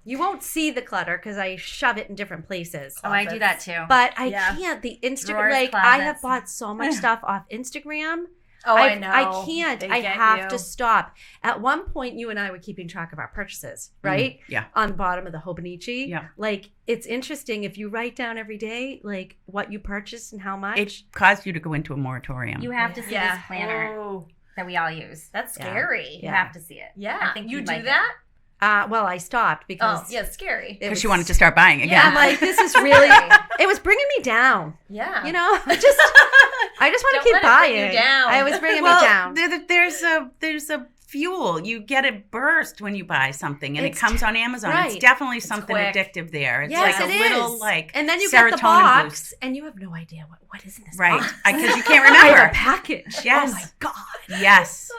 You won't see the clutter because I shove it in different places. Oh, I do that too. But I Yeah. can't. The Instagram, Drawers, like I have closets. bought so much stuff off Instagram. Oh, I know. I can't. They I get have you. to stop. At one point, you and I were keeping track of our purchases, right? Yeah. On the bottom of the Hobonichi. Yeah. Like, it's interesting if you write down every day, like, what you purchased and how much. It caused you to go into a moratorium. You have to see Yeah. this planner Oh, that we all use. that's Yeah. scary. You Yeah. have to see it. Yeah. I think you you'd do like it. that? Well, I stopped Oh, because yeah, scary. it Because was, she wanted to start buying again. I'm like, this is really, it was bringing me down. Yeah. You know, I just want to Don't keep let it bring you buying. down. I was bringing Well, me down. there's a fuel. You get a burst when you buy something, and It's it comes on Amazon. right. It's definitely something quick. addictive there. It's Yes, like it a little is. like and then you get the serotonin box, boost. and you have no idea what is in this Right, box. because you can't I have a remember. package. Yes. Oh my god. Yes.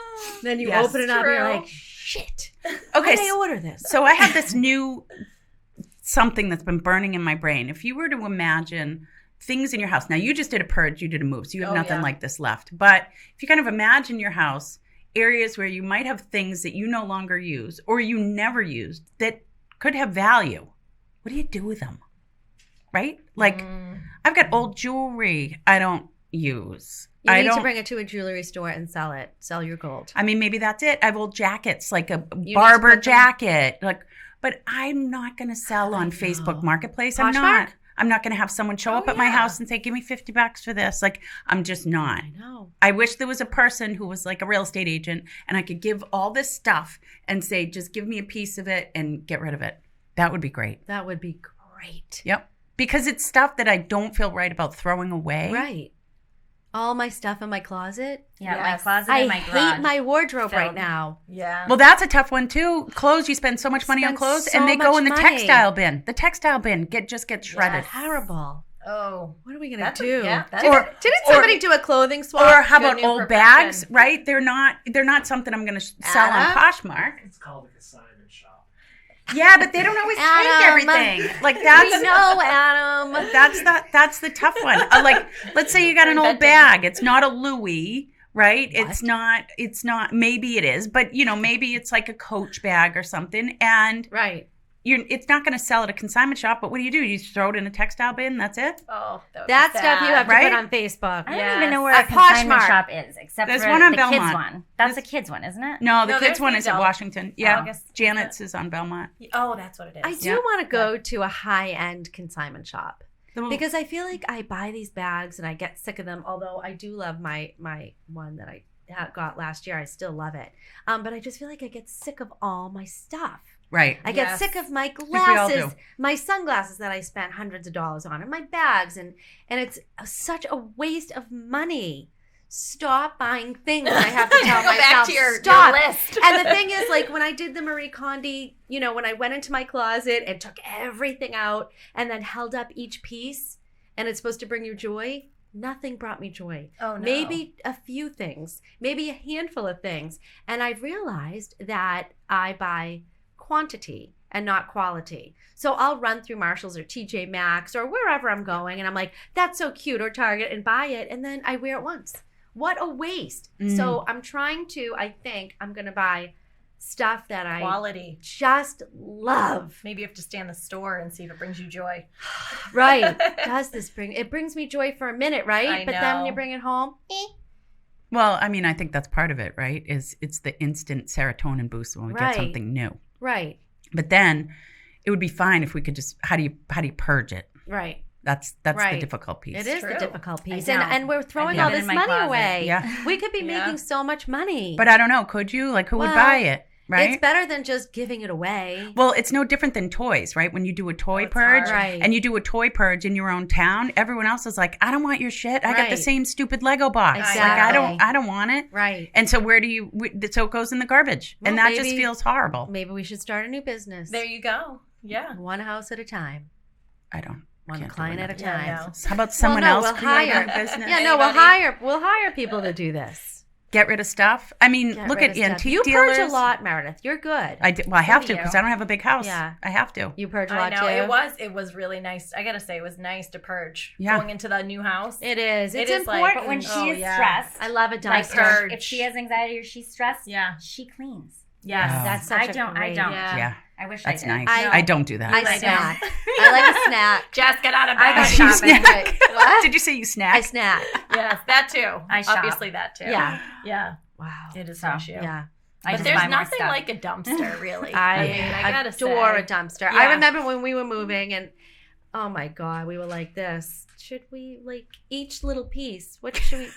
Then you Yes. open it up, and you're True. like, shit. Okay. Why did I order this? So I have this new something that's been burning in my brain. If you were to imagine things in your house, now you just did a purge, you did a move, so you have Oh, nothing yeah. like this left. But if you kind of imagine your house, areas where you might have things that you no longer use or you never used that could have value, what do you do with them? Right? Like, I've got old jewelry I don't use. You I need to don't. bring it to a jewelry store and sell it. Sell your gold. I mean, maybe that's it. I have old jackets, like a need to barber put them- jacket, like. But I'm not going to sell on Facebook Marketplace. I'm not. Poshmark? I'm not going to have someone show up at my house and say, "Give me $50 for this." Like, I'm just not. I know. I wish there was a person who was like a real estate agent, and I could give all this stuff and say, "Just give me a piece of it and get rid of it." That would be great. That would be great. Yep. Because it's stuff that I don't feel right about throwing away. Right. All my stuff in my closet. Yeah, my Yes. closet I and my garage. hate my wardrobe right filled. now. Yeah. Well, that's a tough one too. Clothes, you spend so much money on Spend clothes, so and they go much in the money. textile bin. The textile bin just gets shredded. Terrible. Oh. What are we gonna That's do? that's Or- Didn't somebody do a clothing swap? Or how Good about new old profession. bags? Right? They're not something I'm going to sell on Adam? Poshmark. It's called a consignment shop. Yeah, but they don't always take Adam. everything. Like We that's know, Adam. that's the tough one. Like, let's say you got an old Inventing. bag. It's not a Louis, right? What? It's not. Maybe it is, but maybe it's like a Coach bag or something, and Right. it's not going to sell at a consignment shop. But what do? You throw it in a textile bin. That's it. Oh, that would That be stuff you sad. have to Right? put on Facebook. I don't Yes. even know where A a consignment Poshmark. shop is, except There's for one on the kids Belmont. one. That's a kids one, isn't it? No, the No, kids there's one the is at adult. Washington. Yeah, August. Janet's is on Belmont. Oh, that's what it is. I do Yeah. want to go to a high-end consignment shop The- because I feel like I buy these bags and I get sick of them. Although I do love my one that I got last year, I still love it. But I just feel like I get sick of all my stuff. right. I get Yes. sick of my we all do. glasses, my sunglasses that I spent hundreds of dollars on, and my bags, and it's such a waste of money. Stop buying things. I have to tell Go myself, back to your stop. list. And the thing is, like when I did the Marie Kondo, when I went into my closet and took everything out and then held up each piece, and it's supposed to bring you joy. Nothing brought me joy. Oh, no. Maybe a few things, maybe a handful of things. And I've realized that I buy quantity and not quality. So I'll run through Marshalls or TJ Maxx or wherever I'm going, and I'm like, that's so cute, or Target, and buy it, and then I wear it once. What a waste. So I'm trying to, I think I'm going to buy stuff that I Quality. just love. Maybe you have to stay in the store and see if it brings you joy. Right. Does this it brings me joy for a minute, right? I But then when you know. bring it home, Well, I mean, I think that's part of it, right? It's the instant serotonin boost when we Right. get something new. right, But then it would be fine if we could just how do you purge it? right. That's the Right. difficult piece. It is the True. difficult I piece. know. And we're throwing have all it in this my money closet. away. Yeah. We could be Yeah. making so much money. But I don't know, could you? Like who would Well, buy it? Right? It's better than just giving it away. Well, it's no different than toys, right? When you do a toy it's purge hard. Right. and you do a toy purge in your own town, everyone else is like, I don't want your shit. I got the Right. same stupid Lego box. Like Exactly. I don't want it. Right. And so so it goes in the garbage. Well, and that just maybe- feels horrible. Maybe we should start a new business. There you go. Yeah. One house at a time. I don't. One can't do client at a another. time. Yeah, no. How about someone Well, no, else we'll create hire. a business? Yeah, no, Anybody? we'll hire people to do this. Get rid of stuff. I mean, Get look rid at of stuff. antique You dealers. purge a lot, Meredith. You're good. I have So to do because you. I don't have a big house. Yeah. I have to. You purge a I lot know. too. It was really nice. I got to say, it was nice to purge. Yeah. Going into the new house. It is. It It's is like- important. But when Oh, she is yeah. stressed, I love a like dumpster. purge. if she has anxiety or she's stressed, Yeah. she cleans. Yes. Oh. That's such I a don't. great. Yeah. Yeah. I wish That's I did. nice. I- I don't do that. I Like snack. I like a snack. Just get out of I bed. go You shopping. snack? What? Did you say you snack? I snack. Yes, that too. I shop. Obviously, that too. Yeah. Yeah. Wow. It is So, an issue. Yeah. I But just there's buy more nothing stuff. like a dumpster, really. I mean, I gotta adore say. a dumpster. Yeah. I remember when we were moving and oh my God, we were like this. Should we like each little piece? What should we?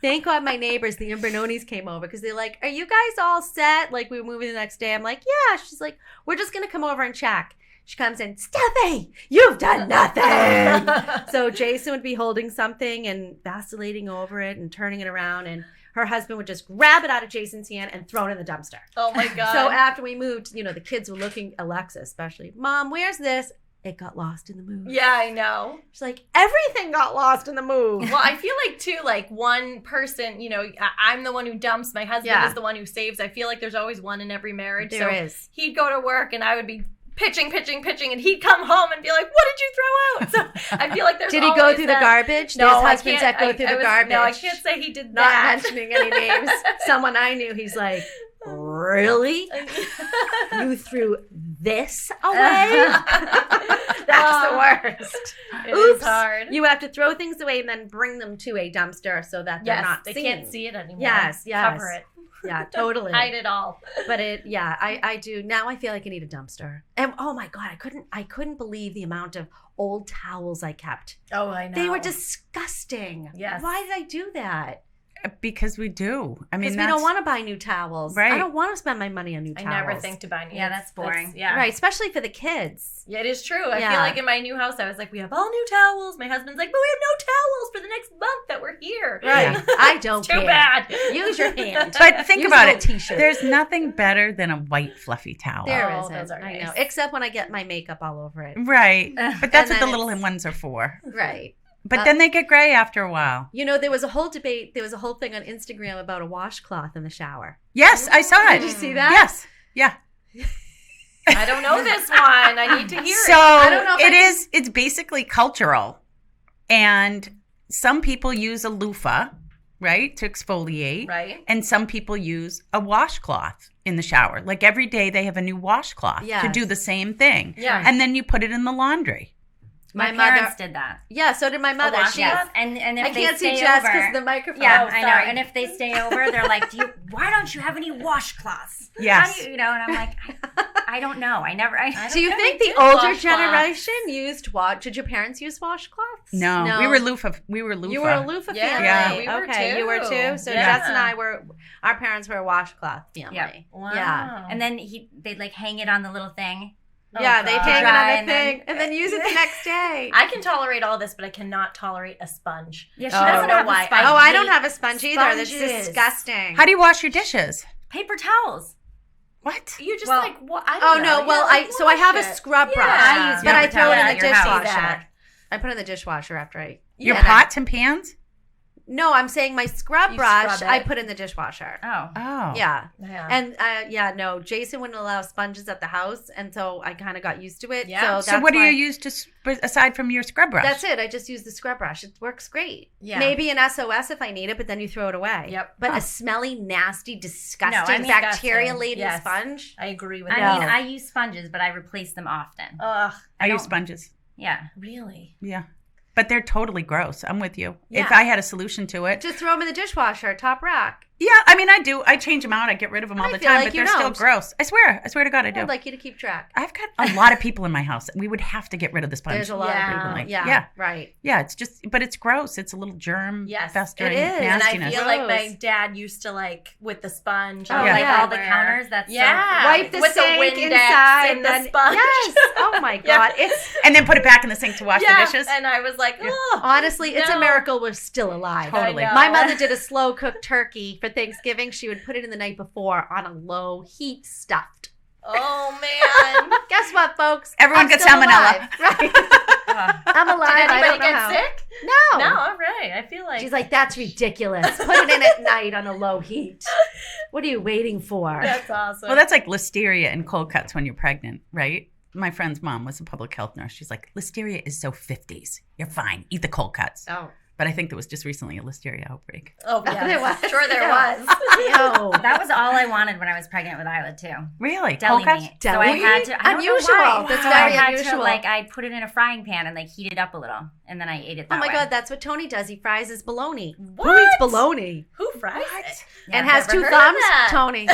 Thank God my neighbors, the Imbernonis, came over because they're like, are you guys all set? Like we were moving the next day. I'm like, yeah. She's like, we're just going to come over and check. She comes in, Steffi, you've done nothing. So Jason would be holding something and vacillating over it and turning it around, and her husband would just grab it out of Jason's hand and throw it in the dumpster. Oh my God. So after we moved, the kids were looking, Alexa especially, Mom, where's this? It got lost in the move. yeah, I know. She's like, everything got lost in the move. Well, I feel like too, like one person, I'm the one who dumps. My husband Yeah. is the one who saves. I feel like there's always one in every marriage. There so is. he'd go to work and I would be pitching, and he'd come home and be like, "What did you throw out?" So I feel like there's. Did he go always through that. the garbage? No, There's I husbands can't. that go I- through I the was- garbage. No, I can't say he did Not that. mentioning any names. Someone I knew, he's like, really? You threw this away? That's That's the worst. It Oops. is hard. You have to throw things away and then bring them to a dumpster so that they're not they seen. can't see it anymore. Yes. Cover it. Yeah, totally. Hide it all. But I do now. I feel like I need a dumpster. And oh my god, I couldn't believe the amount of old towels I kept. Oh, I know. They were disgusting. Yes. Why did I do that? Because we do. I mean, Because we don't want to buy new towels. Right. I don't want to spend my money on new I towels. never think to buy new. Yeah, that's boring. Yeah. Right, especially for the kids. Yeah, it is true. I Yeah. feel like in my new house, I was like, we have all new towels. My husband's like, but we have no towels for the next month that we're here. Right. Yeah. I don't It's too care. bad. Use your hand. But think Use about an it. old T-shirt. There's nothing better than a white fluffy towel. There Oh, isn't. those are I know. nice. Except when I get my makeup all over it. Right. But that's And what the then little it's- ones are for. Right. But then they get gray after a while. You know, there was a whole debate. There was a whole thing on Instagram about a washcloth in the shower. Yes, I saw it. Did you see that? Yes. Yeah. I don't know this one. I need to hear So it. don't know if it's basically cultural. And some people use a loofah, right, to exfoliate. Right? And some people use a washcloth in the shower. Like every day they have a new washcloth to Yes. do the same thing. Yeah. And then you put it in the laundry. My My mother- parents did that. Yeah, so did my mother. wash She, Yes, and if I they can't stay see Jess over, because the microphone. yeah, Oh, I know. sorry. And if they stay over, they're like, why don't you have any washcloths? Yes. How do you know? And I'm like, I don't know. I never. Do you think think we the did older washcloths. generation used Did your parents use washcloths? No, we were loofah. We were loofah. You were a loofah Yeah, family. Yeah. we were Okay, too. you were too. So Yeah. Jess and I our parents were a washcloth family. Yeah. Wow. Yeah. And then they'd like hang it on the little thing. Oh, Yeah, they'd God. hang it Dry on the and then- thing and then use it the next day. I can tolerate all this, but I cannot tolerate a sponge. Yeah, she Oh. doesn't I don't know have why. a sponge. Oh, I don't have a sponge either. That's Sponges. disgusting. How do you wash your dishes? Paper towels. What? You just Well- like what? I Oh don't know. no! Well, You, like, so I have a wash it. scrub brush, Yeah. I use but I paper throw it towels in at the your house. dishwasher. that. I put it in the dishwasher after I. Your Yeah. pots and pans? No, I'm saying my scrub You brush. scrub I it. put in the dishwasher. Oh. Oh. Yeah, Yeah. and no, Jason wouldn't allow sponges at the house, and so I kind of got used to it. Yeah. So, So that's what do why- you use aside from your scrub brush? That's it. I just use the scrub brush. It works great. Yeah. Maybe an SOS if I need it, but then you throw it away. Yep. But Huh. a smelly, nasty, disgusting, I mean, bacteria-laden Yes. sponge. I agree with I that. mean, I use sponges, but I replace them often. Ugh. I use don't- sponges. Yeah. Really? Yeah. But they're totally gross. I'm with you. Yeah. If I had a solution to it. Just throw them in the dishwasher, top rack. Yeah, I mean, I do. I change them out. I get rid of them all I the feel time, like but you they're still don't. gross. I swear to God, I do. I'd like you to keep track. I've got a lot of people in my house. We would have to get rid of the sponge. There's a lot Yeah. of people. frequently. Yeah, Yeah. right. Yeah, it's just, but it's gross. It's a little germ Yes, festering it is. And And I nastiness. feel like my Gross. dad used to like with the sponge. Oh, and, Like like, yeah. all the counters. That's Yeah. Wipe the with sink the Windex inside and the then- sponge. Yes. Oh my Yeah. God. It's And then put it back in the sink to wash yeah. the dishes. And I was like, oh, honestly, it's a No. miracle we're still alive. Totally. I know. My mother did a slow cooked turkey for Thanksgiving. She would put it in the night before on a low heat stuffed. Oh man. Guess what, folks? Everyone I'm gets still salmonella. alive. Right. I'm alive. Did I anybody don't know get how. sick? No. No, all right. I feel like She's like, that's ridiculous. Put it in at night on a low heat. What are you waiting for? that's awesome. Well, that's like listeria and cold cuts when you're pregnant, right? My friend's mom was a public health nurse. She's like, listeria is so 50s. You're fine. Eat the cold cuts. Oh. But I think there was just recently a listeria outbreak. oh yeah, There was. sure there Yeah. was. Ew. That was all I wanted when I was pregnant with Isla too. Really? Deli cold cuts? meat. Deli so I had meat? to. I don't Unusual. Know why. That's So very I had unusual. To, like I put it in a frying pan and like heat it up a little, and then I ate it. That Oh my way. God, that's what Tony does. He fries his bologna. What? Who eats bologna? Who fries it? Yeah, And has never two heard of thumbs? that. Tony.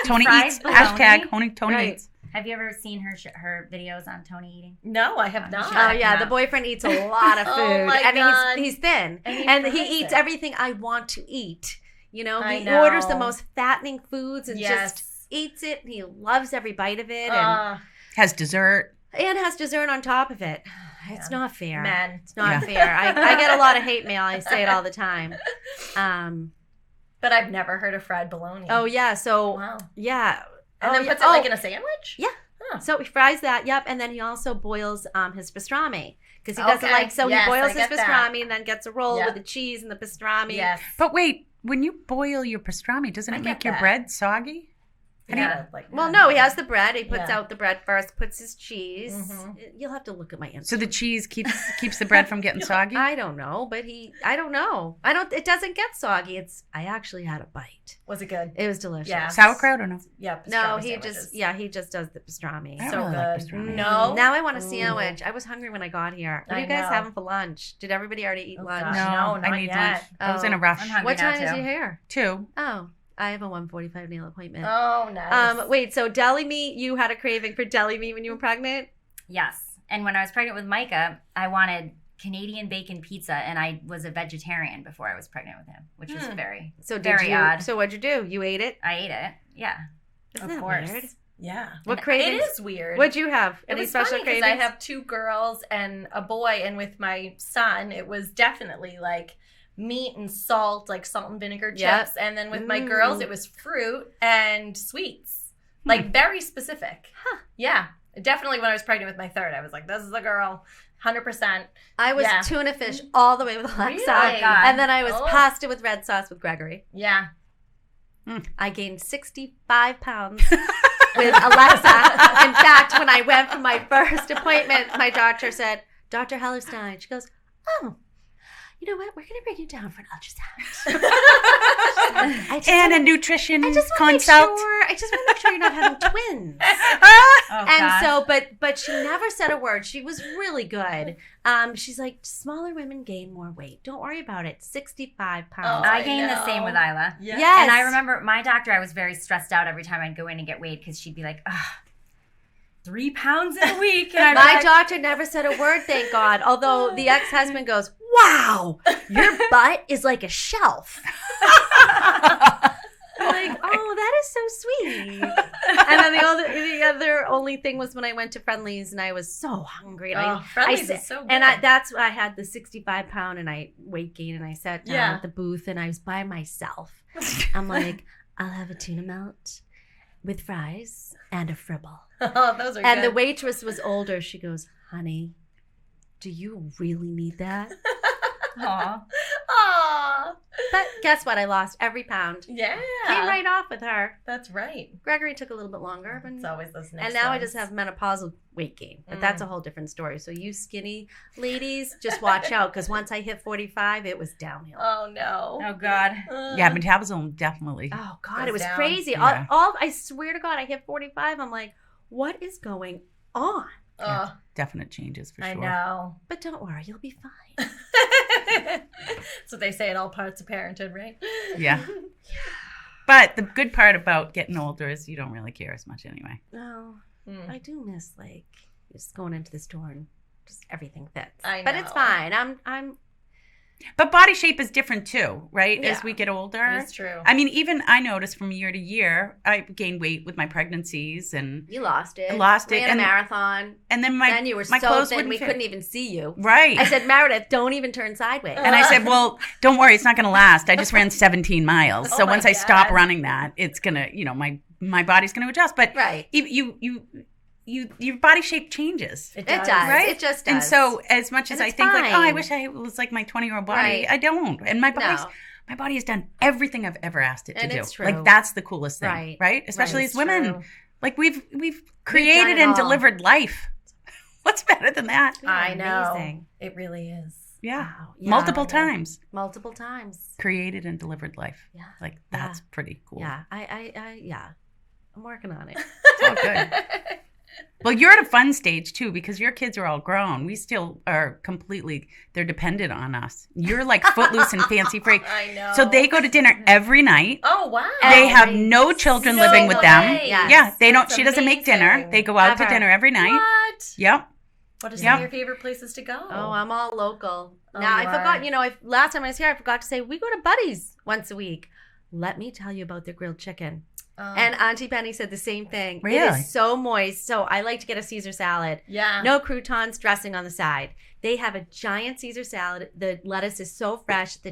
Tony Fries eats. bologna? Hashtag Tony Right. eats. Have you ever seen her videos on Tony eating? No, I have not. Oh Check yeah, him the out. boyfriend eats a lot of food, Oh, my and God. he's thin, And he and fries he eats it. everything I want to eat. You know, I he orders the know. most fattening foods and Yes. just eats it. And he loves every bite of it, and Has dessert. has dessert on top of it. It's Yeah. not fair. Men. It's not Yeah. fair. I get a lot of hate mail. I say it all the time. But I've never heard of fried bologna. Oh yeah, so wow. yeah, And Oh, then yeah. puts it like in a sandwich? Yeah. Huh. So he fries that, yep, and then he also boils his pastrami because he doesn't Okay. like. So Yes, he boils I his get that. pastrami and then gets a roll Yeah. with the cheese and the pastrami. Yes. But wait, when you boil your pastrami, doesn't I it get make your that. bread soggy? Yeah, like Well, no, he has the bread. He puts Yeah. out the bread first, puts his cheese. Mhm. You'll have to look at my Instagram. So the cheese keeps the bread from getting soggy? I don't know, but I don't know. It doesn't get soggy. I actually had a bite. Was it good? It was delicious. Yeah. Sauerkraut or no? Yeah. No, pastrami he sandwiches. he just does the pastrami. I So really like good. pastrami. No. Now I want a Ooh. sandwich. I was hungry when I got here. What are I you guys know. having for lunch? Did everybody already eat Oh, lunch? gosh. No, not I need yet. lunch. I was in a Oh. rush. I'm hungry What now, time is too. you here? 2. Oh, I have a 1:45 nail appointment. Oh, nice. Wait, so deli meat, you had a craving for deli meat when you were pregnant? Yes. And when I was pregnant with Micah, I wanted Canadian bacon pizza, and I was a vegetarian before I was pregnant with him, which was very, So did very you? odd. So what'd you do? You ate it? I ate it. Yeah. Isn't Of that course. weird? Yeah. What It cravings? is weird. What'd you have? It Any was special funny because cravings? I have 2 girls and a boy, and with my son, it was definitely like meat and salt, like salt and vinegar chips. Yep. And then with my girls, it was fruit and sweets, like very specific. Huh. Yeah, definitely. When I was pregnant with my third, I was like, "This is the girl, 100%." I was Yeah. tuna fish all the way with Alexa. Really? Oh, God. And then I was Oh. pasta with red sauce with Gregory. Yeah. I gained 65 pounds with Alexa. In fact, when I went for my first appointment, my doctor said, Dr. Hellerstein, she goes, oh, you know what? We're going to bring you down for an ultrasound. And a nutrition I just want to consult. make sure you're not having twins. Oh, And God. so, but she never said a word. She was really good. She's like, smaller women gain more weight. Don't worry about it. 65 pounds. Oh, I gained the same know. with Isla. Yeah. Yes. And I remember my doctor, I was very stressed out every time I'd go in and get weighed because she'd be like, 3 pounds in a week. And I'd be My like, doctor never said a word, thank God. Although the ex-husband goes, wow, your butt is like a shelf. I'm like, oh, that is so sweet. And then the other only thing was when I went to Friendly's and I was so hungry. And Oh, Friendly's I is so good. and that's I had the 65 pound and I weight gain and I sat down Yeah. at the booth and I was by myself. I'm like, I'll have a tuna melt with fries and a fribble. Oh, those are And good. the waitress was older. She goes, honey, do you really need that? aw. Aw. But guess what? I lost every pound. Yeah. Came right off with her. That's right. Gregory took a little bit longer. But, It's always those next and now I ones. just have menopausal weight gain. But that's a whole different story. So you skinny ladies, just watch out. Because once I hit 45, it was downhill. Oh, no. Oh, God. Yeah, metabolism definitely. Oh, God. Goes It was down. crazy. Yeah. I swear to God, I hit 45. I'm like, what is going on? Oh, Definite changes for sure. I know. But don't worry. You'll be fine. That's what they say in all parts of parenthood, right? Yeah. But the good part about getting older is you don't really care as much anyway. No. Mm. I do miss just going into the store and just everything fits. I But it's know. fine. I'm But body shape is different too, right? Yeah. As we get older. It's true. I mean, even I notice from year to year, I gained weight with my pregnancies and you lost it. I lost it, Ran and- a marathon. then Then you were my so clothes thin wouldn't we fit. couldn't even see you. Right. I said, Meredith, don't even turn sideways. And I said, well, don't worry, it's not going to last. I just ran 17 miles. Oh So my once I stop God. running that, it's going to, my body's going to adjust. But Right. your body shape changes. It does. Right? It just does. And so as much as And I it's think like, oh, I fine. wish I was like my 20-year-old body, Right. I don't. And my No. body has done everything I've ever asked it to And do. it's true. Like that's the coolest thing, Right. right? Especially Right. as women. True. Like we've created it and all. delivered life. What's better than that? You're I know. amazing. It really is. Yeah. Wow. Yeah. Multiple I know. times Multiple times. created and delivered life. Yeah. Like Yeah. that's pretty cool. Yeah. Yeah. I'm working on it. Oh, good. Well, you're at a fun stage too because your kids are all grown. We still are they're dependent on us. You're like footloose and fancy free. I know. So they go to dinner every night. Oh, wow. They have Every no children No living with them. way. Yes. Yeah, they don't. That's She doesn't make dinner. amazing. They go out to Ever. dinner every night. What? Yep. What are some Yep. of your favorite places to go? Oh, I'm all local. Oh, Now, I you forgot, are. last time I was here, I forgot to say, we go to Buddy's once a week. Let me tell you about their grilled chicken. Oh, And Auntie Penny said the same thing. It Really? is so moist. So I like to get a Caesar salad. yeah. No croutons, dressing on the side. They have a giant Caesar salad. The lettuce is so fresh. The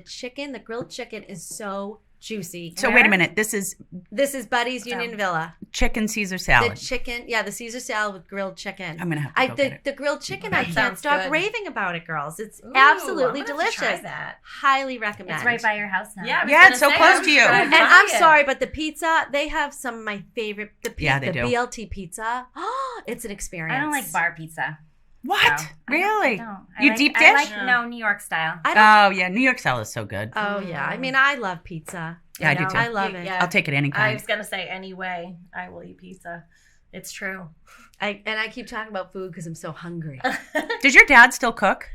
grilled chicken is so juicy. So wait a minute. This is This is Buddy's Union Villa. chicken Caesar The salad. chicken, the Caesar salad with grilled chicken. I'm gonna have to go get it. The grilled chicken, That I can't sounds stop good. raving about it, girls. It's Ooh, absolutely I'm gonna have to try delicious. that. Highly recommend. It's right by your house now. Yeah, I was Yeah, gonna it's so say, close I'm to you. trying And buy I'm it. sorry, but the pizza, they have some of my favorite. The they do. BLT pizza. Oh, it's an experience. I don't like bar pizza. What? So, Really? I don't. You deep dish? I like New York style. I don't. Oh yeah, New York salad is so good. Oh yeah. I mean, I love pizza. Yeah, I do too. I love it. Yeah. I'll take it any I kind. was gonna say anyway, I will eat pizza. It's true. I keep talking about food because I'm so hungry. Does your dad still cook?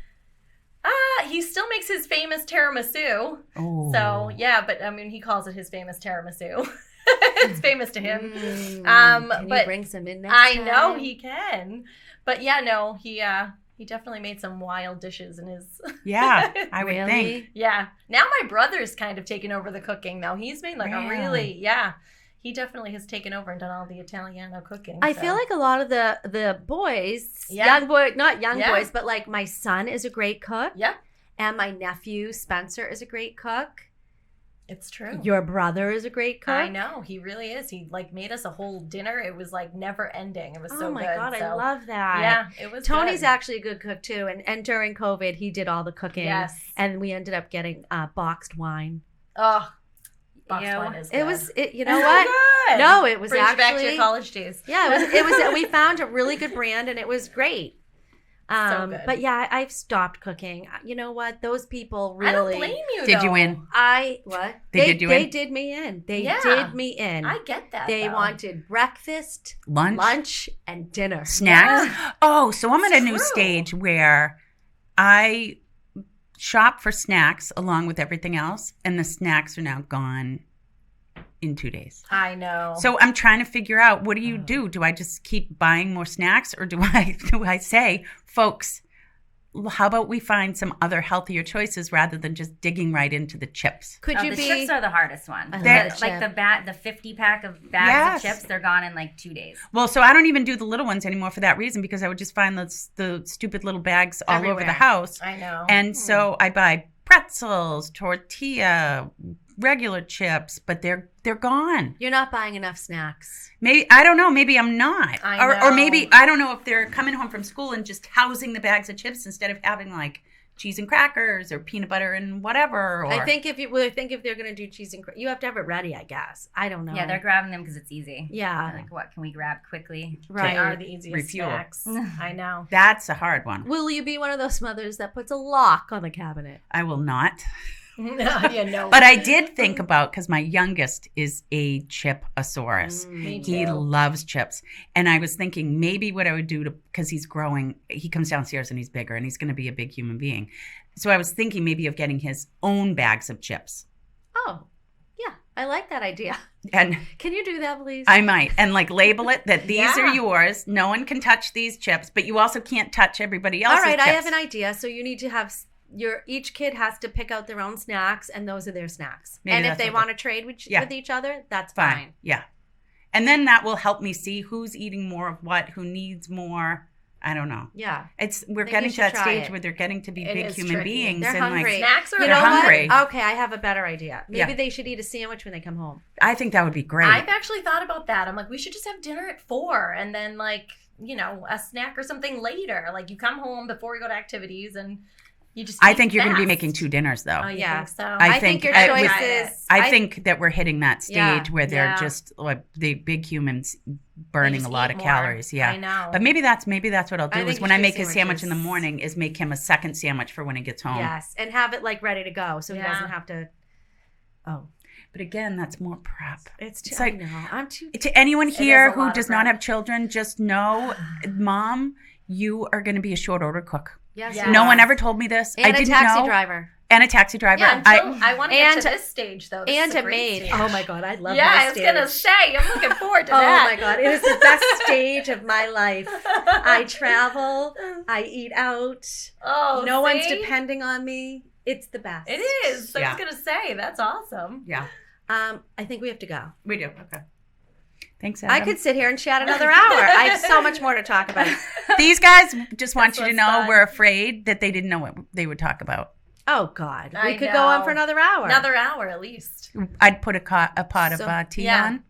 He still makes his famous tiramisu. Oh. So yeah, but I mean, he calls it his famous tiramisu. It's famous to him. Can you but bring some in next I time? know he can. But yeah, no, he definitely made some wild dishes in his. Yeah, I would Really? think. Yeah. Now my brother's kind of taken over the cooking. Though he's made like a really He definitely has taken over and done all the Italiano cooking. I so. feel like a lot of the boys, Yeah. not young Yeah. boys, but like my son is a great cook. Yeah, And my nephew Spencer is a great cook. it's true. Your brother is a great cook. I know, he really is. He like made us a whole dinner. It was like never ending. It was so Oh my good. God, I So, love that. Yeah, it was. Tony's good. actually a good cook too, and during COVID he did all the cooking. Yes. And we ended up getting boxed wine. Oh, boxed Ew. wine is It good. was, you know So what? good. No, it was Brings you back to actually your college days. Yeah, it was. We found a really good brand, and it was great. So good. But yeah, I've stopped cooking. You know what? Those people really. I don't blame you. Did you though. win? What? They did you They in? did me in. They Yeah. did me in. I get that. They though. wanted breakfast, Lunch? and dinner. Snacks? Oh, so I'm at a It's new true. stage where I shop for snacks along with everything else, and the snacks are now gone in 2 days. I know. So I'm trying to figure out, what do you do? Do I just keep buying more snacks, or do I say, folks, how about we find some other healthier choices rather than just digging right into the chips? Could you the be? chips are the hardest one. I love They're- the Like chip. the 50 pack of bags Yes. of chips, they're gone in like 2 days. Well, so I don't even do the little ones anymore for that reason, because I would just find the stupid little bags all over Everywhere. the house. I know. And so I buy pretzels, tortilla, regular chips, but they're gone. You're not buying enough snacks. Maybe, I don't know, maybe I'm not. I Or know. maybe, I don't know if they're coming home from school and just housing the bags of chips instead of having like cheese and crackers or peanut butter and whatever. Or, I think if they're gonna do cheese and you have to have it ready. I guess. I don't know. Yeah, they're grabbing them because it's easy. Yeah. They're like, what can we grab quickly? Right. They are the easiest Refuel. snacks. I know. That's a hard one. Will you be one of those mothers that puts a lock on the cabinet? I will not. Yeah, no. But I did think about, because my youngest is a chip-asaurus. Me He too. loves chips. And I was thinking maybe what I would do because he's growing, he comes downstairs and he's bigger and he's going to be a big human being. So I was thinking maybe of getting his own bags of chips. Oh, yeah. I like that idea. And Can you do that, please? I might. And like label it that these Yeah. are yours. No one can touch these chips, but you also can't touch everybody else's All right, chips. I have an idea. So you need to have each kid has to pick out their own snacks, and those are their snacks. Maybe and if that's they what want to trade with Yeah. each other, that's Fine. fine. Yeah. And then that will help me see who's eating more of what, who needs more. I don't know. Yeah. We're Think getting you to that should try stage it. where they're getting to be It big is human tricky. beings. They're and hungry. Snacks are You They're know hungry. what? Okay, I have a better idea. Maybe Yeah. they should eat a sandwich when they come home. I think that would be great. I've actually thought about that. I'm like, we should just have dinner at 4 and then like, a snack or something later. Like you come home before we go to activities and you just I eat think you're going to be fast. making 2 dinners, though. Oh, you Yeah. think so? I I think your I- choices. I think that we're hitting that stage Yeah. where they're Yeah. just like the big humans They burning just a lot eat of more. calories. Yeah. I know. But maybe that's what I'll I do think is you when I should make do his sandwich in the sandwiches. morning is make him a second sandwich for when he gets home. Yes, and have it like ready to go, so he Yeah. doesn't have to. Oh, But again, that's more prep. it's too. It's like- I know. I'm too. To anyone is here a who lot does of not prep. have children, just know, Mom, you are going to be a short order cook. Yes. Yeah. No one ever told me this. And I a didn't taxi know. driver And a taxi driver. yeah, until I want to get and- to this stage though. This and is a great maid. stage. Oh my god, I love. yeah, my I was gonna stage. say, I'm looking forward to Oh that. my god, it is the best stage of my life. I travel. I eat out. Oh, no one's see? depending on me. It's the best. It is. I Yeah. was gonna say that's awesome. Yeah, I think we have to go. we do. Okay. Thanks, Adam. I could sit here and chat another hour. I have so much more to talk about. These guys just want That's you to what's know fun. we're afraid that they didn't know what they would talk about. Oh God, I we could go on know. for another hour. Another hour at least. I'd put a pot of tea Yeah. on.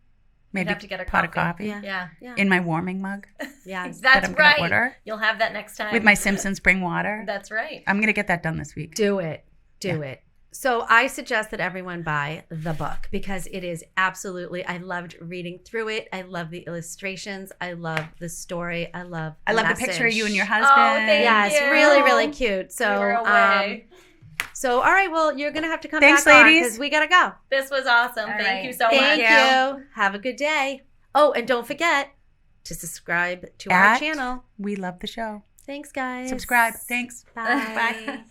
Maybe have to get a pot coffee. of coffee Yeah. Yeah. in my warming mug Yes. that That's I'm going right. to order You'll have that next time. with my Simpson spring water. That's right. I'm going to get that done this week. Do it. Do it. So I suggest that everyone buy the book because it is absolutely, I loved reading through it. I love the illustrations. I love the story. I love I love the message. picture of you and your husband. thank Yes, you. really, really cute. So, You're away. so all right, well, you're going to have to come Thanks, back ladies. because we got to go. This was awesome. All Thank right. you so Thank much. you. Have a good day. Oh, and don't forget to subscribe to our At channel. We love the show. Thanks, guys. Subscribe. Thanks. Bye. Bye.